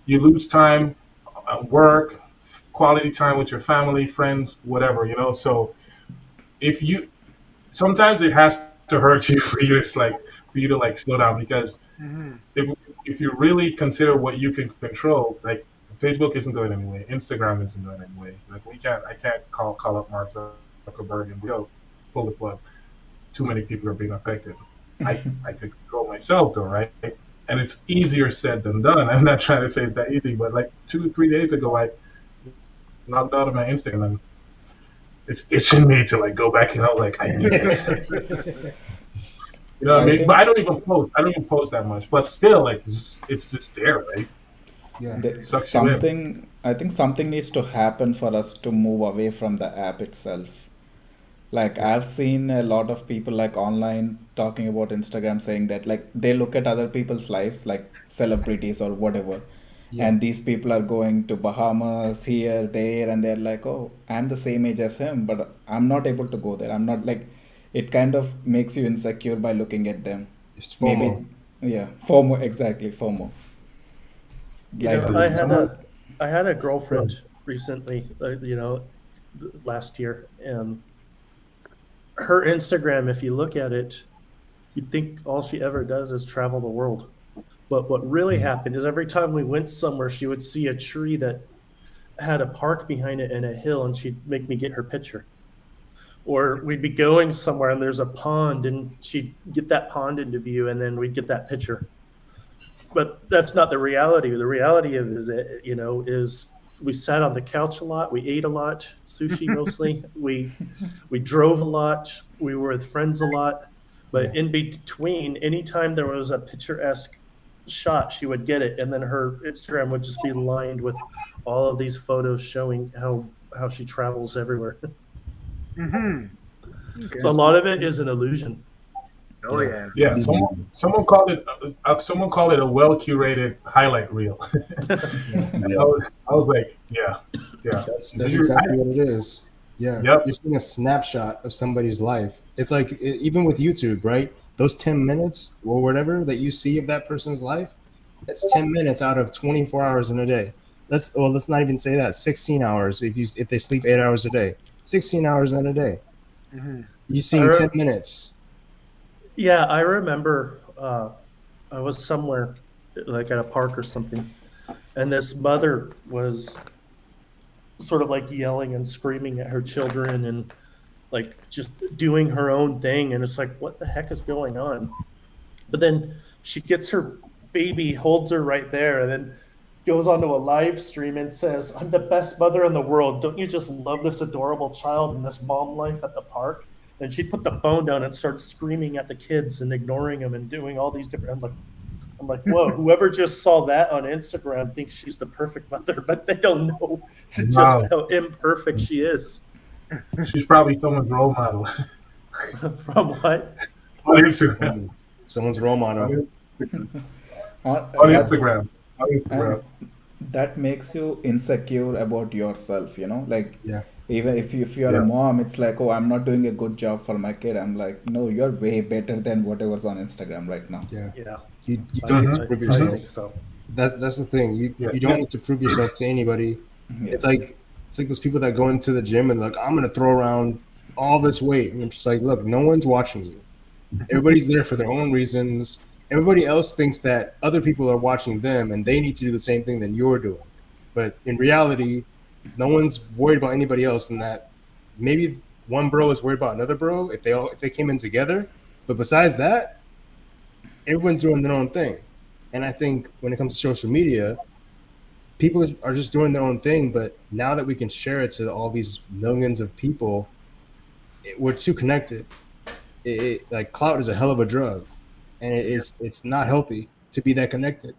you lose time at work, quality time with your family, friends, whatever. So if you sometimes it has to hurt you for you. It's like for for you to like slow down, because Hmm. if you really consider what you can control, like Facebook isn't going anyway, Instagram isn't going anyway. Like I can't call up Mark Zuckerberg and be, yo, pull the plug. Too many people are being affected. I could control myself though, right? And it's easier said than done. I'm not trying to say it's that easy, but like 2 3 days ago, I logged out of my Instagram, and it's itching me to like go back, like I need it. You know what I I mean? But think I don't even post that much. But still, like it's just there, right? Yeah. It sucks you in. I think something needs to happen for us to move away from the app itself. Like I've seen a lot of people like online talking about Instagram, saying that like they look at other people's lives, like celebrities or whatever, Yeah. and these people are going to Bahamas, here, there, and they're like, oh, I'm the same age as him, but I'm not able to go there. I'm not like, it kind of makes you insecure by looking at them. It's FOMO. Maybe, yeah, FOMO, exactly, FOMO. You Like, know, I had a girlfriend Right. recently, last year, and her Instagram, if you look at it, you'd think all she ever does is travel the world. But what really happened is every time we went somewhere, she would see a tree that had a park behind it and a hill, and she'd make me get her picture. Or we'd be going somewhere and there's a pond, and she'd get that pond into view, and then we'd get that picture. But that's not the reality. The reality of it is, is we sat on the couch a lot, we ate a lot, sushi mostly, we drove a lot, we were with friends a lot. But Yeah. in between, anytime there was a picturesque shot, she would get it, and then her Instagram would just be lined with all of these photos showing how she travels everywhere. Hmm. Okay. So a lot of it is an illusion. Oh Yeah. yeah. Yeah. Someone called it a well curated highlight reel. Yeah. And Yeah. I was like, yeah, yeah. That's exactly what it is. Yeah. Yep. You're seeing a snapshot of somebody's life. It's like even with YouTube, right? Those 10 minutes or whatever that you see of that person's life, that's 10 minutes out of 24 hours in a day. Let's not even say that. 16 hours if they sleep 8 hours a day. 16 hours in a day. Hmm. You seeing 10 minutes. Yeah, I remember I was somewhere like at a park or something, and this mother was sort of like yelling and screaming at her children and like just doing her own thing. And it's like, what the heck is going on? But then she gets her baby, holds her right there, and then goes onto a live stream and says, I'm the best mother in the world. Don't you just love this adorable child and this mom life at the park? And she'd put the phone down and start screaming at the kids and ignoring them and doing all these different. I'm like, whoa! Whoever just saw that on Instagram thinks she's the perfect mother, but they don't know just Wow. how imperfect she is. She's probably someone's role model From what? on Instagram. Someone's role model. On that's, Instagram. On Instagram. and that makes you insecure about yourself, like Yeah. even if you're a Yeah. mom, it's like, oh, I'm not doing a good job for my kid. I'm like, no, you're way better than whatever's on Instagram right now. Yeah. Yeah, You don't need to prove I yourself. think so. That's the thing. You Yeah. you don't need to prove yourself to anybody. Yeah. It's like those people that go into the gym and like, I'm gonna throw around all this weight, and I'm just like, look, no one's watching you. Everybody's there for their own reasons. Everybody else thinks that other people are watching them and they need to do the same thing that you're doing. But in reality, no one's worried about anybody else, and that maybe one bro is worried about another bro if they came in together. But besides that, everyone's doing their own thing. And I think when it comes to social media, people are just doing their own thing. But now that we can share it to all these millions of people, we're too connected. Like clout is a hell of a drug, and it's not healthy to be that connected.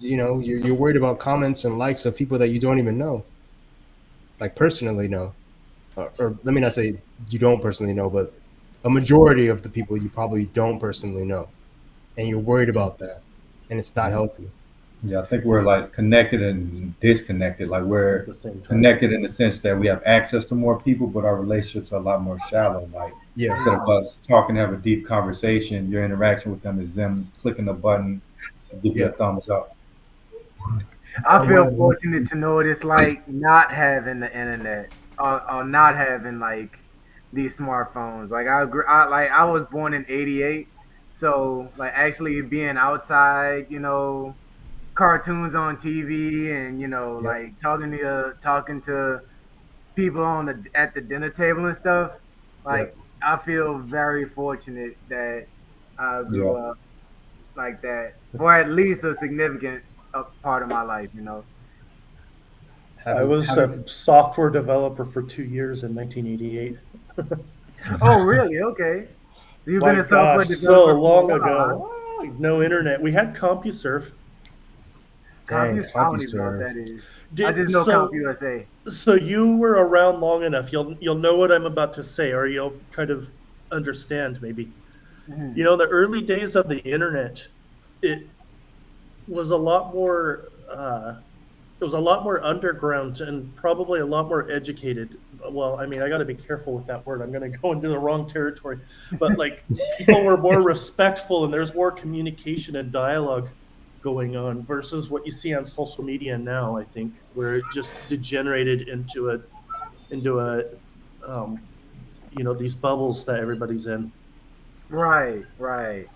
You're worried about comments and likes of people that you don't even know, like personally know, or let me not say you don't personally know, but a majority of the people you probably don't personally know, and you're worried about that, and it's not healthy. Yeah, I think we're like connected and disconnected. Like At we're the same time. connected in the sense that we have access to more people, but our relationships are a lot more shallow. Like Yeah, instead of us talking, have a deep conversation, your interaction with them is them clicking a button to give you a Yeah. thumbs up. I feel fortunate to know what it's like not having the internet or not having like these smartphones. Like I agree. I was born in '88, So like actually being outside, cartoons on TV, and Yep. like talking to people on the at the dinner table and stuff. Like Yep. I feel very fortunate that I grew Yeah. up like that for at least a significant part of my life. I Having was having a software developer for 2 years in 1988. Oh, really? Okay. So you've been My a software gosh, so developer for a long while, huh? ago. No internet. We had CompuServe. dang I don't even know what CompuServe. that is. I Did just know so. CompUSA. So you were around long enough. You'll know what I'm about to say, or you'll kind of understand maybe. Mhm. You know, the early days of the internet, it was a lot more. It was a lot more underground and probably a lot more educated. Well, I mean, I got to be careful with that word. I'm going to go into the wrong territory. But like, people were more respectful, and there's more communication and dialogue going on versus what you see on social media now. I think where it just degenerated into a these bubbles that everybody's in. Right, right.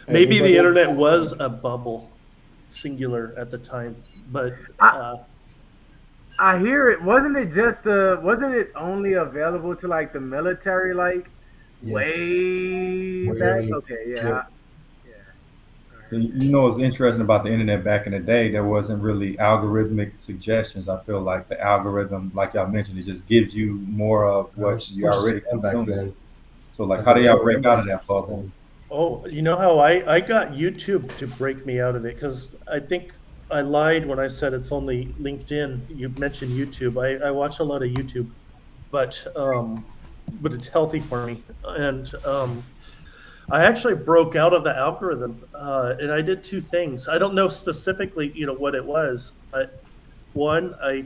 Maybe the internet Everybody's was a bubble, singular at the time, but I I hear it. Wasn't it only available to like the military like Yeah. way Way back? earlier. Okay, yeah. Yep. Yeah. I heard You know what's interesting about the internet back in the day? There wasn't really algorithmic suggestions. I feel like the algorithm, like y'all mentioned, it just gives you more of We're what you just already spam back consuming. then. So like, Like how with do the y'all break out of index that bubble? spam. Oh, you know how I got YouTube to break me out of it because I think I lied when I said it's only LinkedIn. You mentioned YouTube. I watch a lot of YouTube, but it's healthy for me. And I actually broke out of the algorithm, and I did two things. I don't know specifically, what it was, but one, I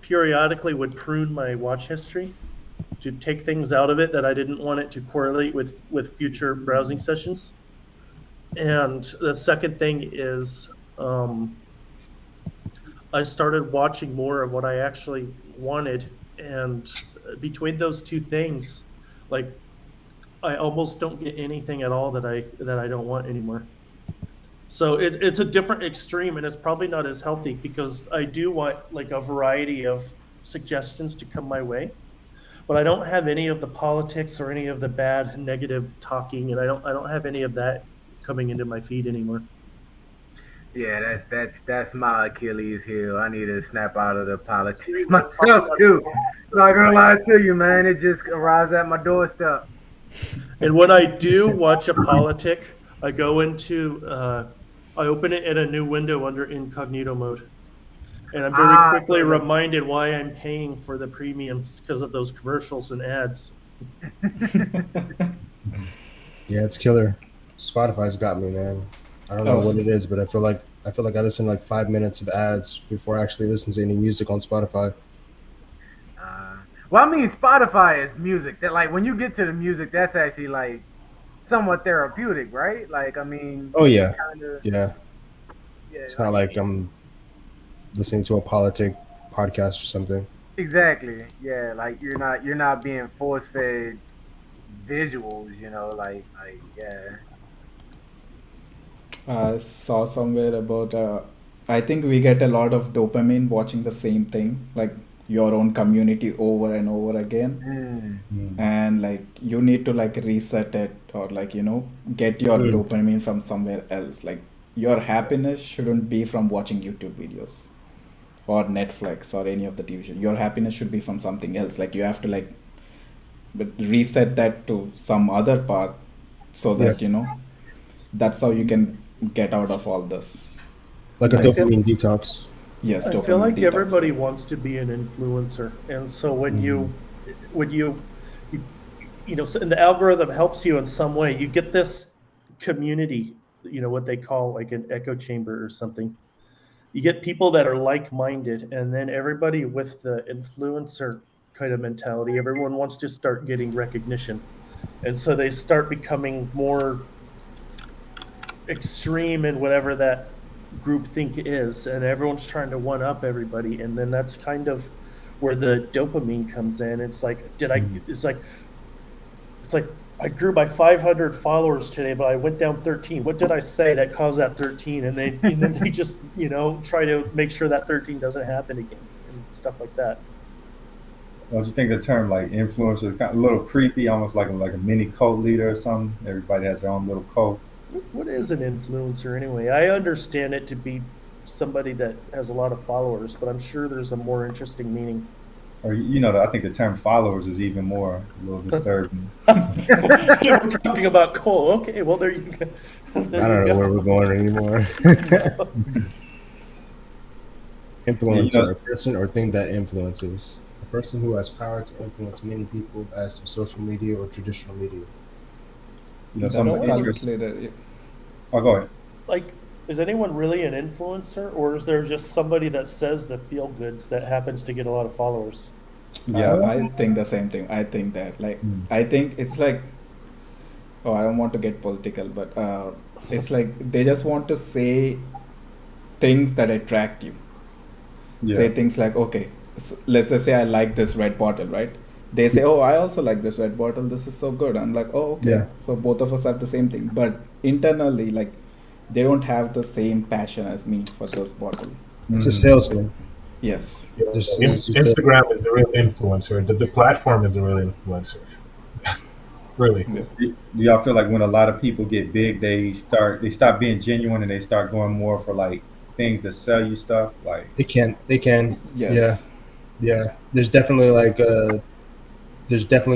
periodically would prune my watch history to take things out of it that I didn't want it to correlate with future browsing sessions. And the second thing is I started watching more of what I actually wanted. And between those two things, like I almost don't get anything at all that I don't want anymore. So it's a different extreme, and it's probably not as healthy because I do want like a variety of suggestions to come my way, but I don't have any of the politics or any of the bad negative talking, and I don't have any of that coming into my feed anymore. Yeah, that's my Achilles heel. I need to snap out of the politics myself too. Not gonna lie to you, man. It just arrives at my doorstep. And when I do watch a politic, I open it in a new window under incognito mode. And I'm very Ah, quickly so that's reminded why I'm paying for the premiums because of those commercials and ads. Yeah, it's killer. Spotify's got me, man. I don't know oh, what it is, but I feel like I listen to like 5 minutes of ads before I actually listen to any music on Spotify. uh, well, I mean, Spotify is music. That like when you get to the music, that's actually like somewhat therapeutic, right? Like, I mean, Oh you yeah, kind of yeah. yeah, It's not like like I'm listening to a politic podcast or something. exactly, yeah. Like you're not being force fed visuals. Like yeah. I saw somewhere about. I think we get a lot of dopamine watching the same thing, like your own community over and over again, Mm. Mm. and like you need to like reset it or like get your Mm. dopamine from somewhere else. Like your happiness shouldn't be from watching YouTube videos or Netflix or any of the TV shows. Your happiness should be from something else. Like you have to like but reset that to some other path so Yeah, that that's how you can get out of all this. like a I Like feel dopamine detox. yes, I feel dopamine like detox. everybody wants to be an influencer, and so when you so and the algorithm helps you in some way. You get this community, what they call like an echo chamber or something. You get people that are like-minded, and then everybody with the influencer kind of mentality. Everyone wants to start getting recognition, and so they start becoming more extreme in whatever that group think is, and everyone's trying to one up everybody, and then that's kind of where the dopamine comes in. It's like, Mm. it's like I grew by 500 followers today, but I went down 13. What did I say that caused that 13? And then they just, try to make sure that 13 doesn't happen again and stuff like that. Don't you think the term like influencer is kind of a little creepy, almost like a mini cult leader or something? Everybody has their own little cult. What is an influencer anyway? I understand it to be somebody that has a lot of followers, but I'm sure there's a more interesting meaning. Or I think the term followers is even more a little disturbing. We're talking about Cole. Okay, well there you go. I don't know where we're going anymore. Influencer, a person or thing that influences. A person who has power to influence many people as through social media or traditional media. Some interest. Oh, go ahead. Like, is anyone really an influencer, or is there just somebody that says the feel goods that happens to get a lot of followers? Yeah, I think the same thing. I think that I think it's like, oh, I don't want to get political, but it's like they just want to say things that attract you. yeah. Say things like, okay, let's just say I like this red bottle, right? They say, oh, I also like this red bottle. This is so good. I'm like, oh, okay. Yeah. So both of us have the same thing. But internally, like, they don't have the same passion as me for this bottle. It's a salesman. Yes. Instagram is the real influencer. The platform is the real influencer. Really. Yeah. Do y'all feel like when a lot of people get big, they stop being genuine and they start going more for like things that sell you stuff? Like They can. Yes. Yeah. There's definitely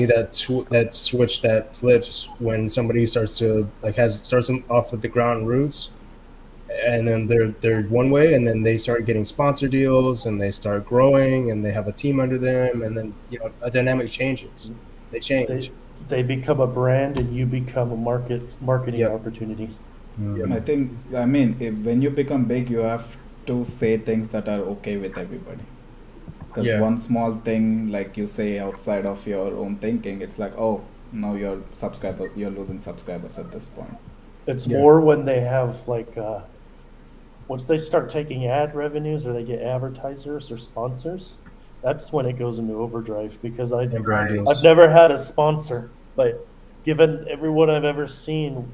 that switch that flips when somebody starts to starts them off with the ground roots, and then they're one way, and then they start getting sponsor deals, and they start growing, and they have a team under them, and then a dynamic changes. They change. They become a brand, and you become a marketing Yep. opportunity. I mean, when you become big, you have to say things that are okay with everybody. Because Yeah. one small thing, like you say outside of your own thinking, it's like, oh, now you're losing subscribers at this point. It's Yeah. more when they have once they start taking ad revenues or they get advertisers or sponsors, that's when it goes into overdrive. Because And brand deals. I've never had a sponsor, but given everyone I've ever seen,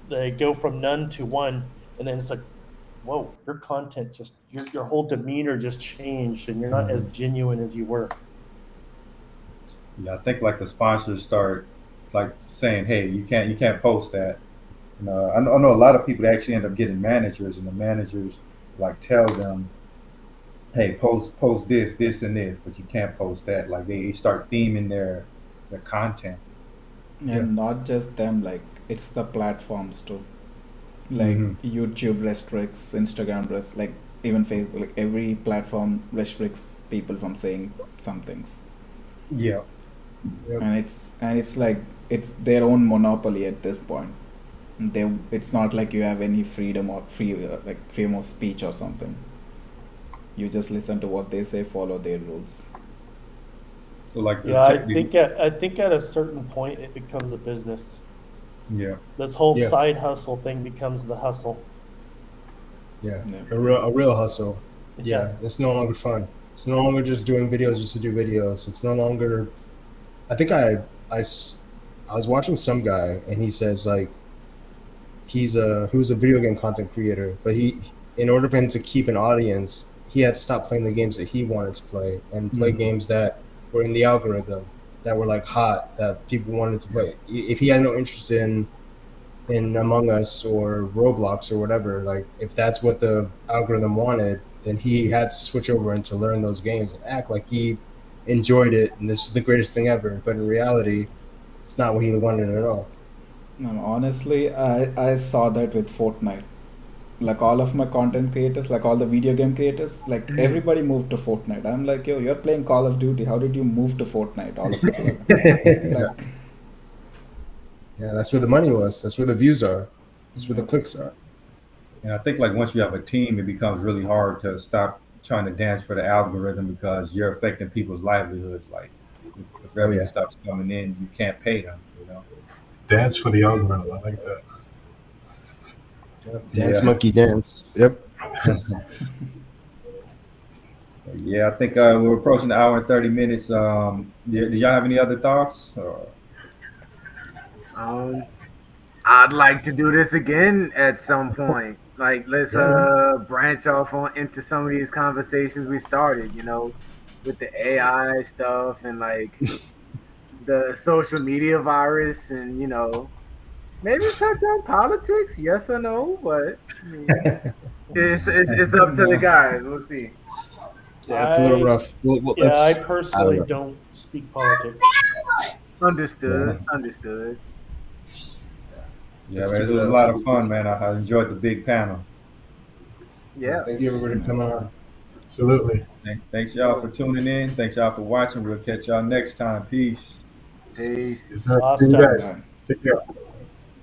they go from none to one, and then it's like, whoa, your content your whole demeanor just changed, and you're not as genuine as you were. I think like the sponsors start like saying, "Hey, you can't post that." I know a lot of people that actually end up getting managers, and the managers like tell them, "Hey, post this, and this, but you can't post that." Like they start theming their content. And not just them, like, it's the platforms too. Like, YouTube restricts, Instagram restricts, like, even Facebook, like, every platform restricts people from saying some things. Yeah. Yep. And it's like, it's their own monopoly at this point. It's not like you have any freedom of speech or something. You just listen to what they say, follow their rules. So like Yeah, I think at a certain point it becomes a business. Yeah. This whole side hustle thing becomes the hustle. Yeah. Yeah. A real hustle. Yeah. It's no longer fun. It's no longer just doing videos just to do videos. It's no longer. I think I was watching some guy, and he says like who's a video game content creator, but in order for him to keep an audience, he had to stop playing the games that he wanted to play and play games that were in the algorithm, that were like hot, that people wanted to play. If he had no interest in Among Us or Roblox or whatever, like if that's what the algorithm wanted, then he had to switch over and to learn those games and act like he enjoyed it and this is the greatest thing ever. But in reality, it's not what he wanted at all. No, honestly, I saw that with Fortnite. Like, all of my content creators, like all the video game creators, like everybody moved to Fortnite. I'm like, yo, you're playing Call of Duty. How did you move to Fortnite all of a sudden? Like, Yeah, that's where the money was. That's where the views are. That's where the clicks are. And I think like once you have a team, it becomes really hard to stop trying to dance for the algorithm because you're affecting people's livelihoods. Like if revenue stops coming in, you can't pay them. Dance for the algorithm. I like that. Yep. Dance monkey dance. Yep. Yeah, I think we're approaching the hour and 30 minutes. Did y'all have any other thoughts? Um, I'd like to do this again at some point. Like, let's Yeah, man. branch off on into some of these conversations we started. You know, with the AI stuff and like the social media virus, and maybe touch on politics. Yes or no? But I mean, it's up to the No. guys. We'll see. Yeah, it's a little I rough. Well, Yeah, I I don't personally know. don't speak politics. Understood. Yeah, Understood. Yeah, let's man, keep this it was a a lot of fun, man. I enjoyed the big panel. Yeah. Thank you everybody for coming on. Absolutely. Thanks y'all for tuning in. Thanks y'all for watching. We'll catch y'all next time. Peace. Peace. Yes, sir. See you Hasta. guys. Bye. Take care.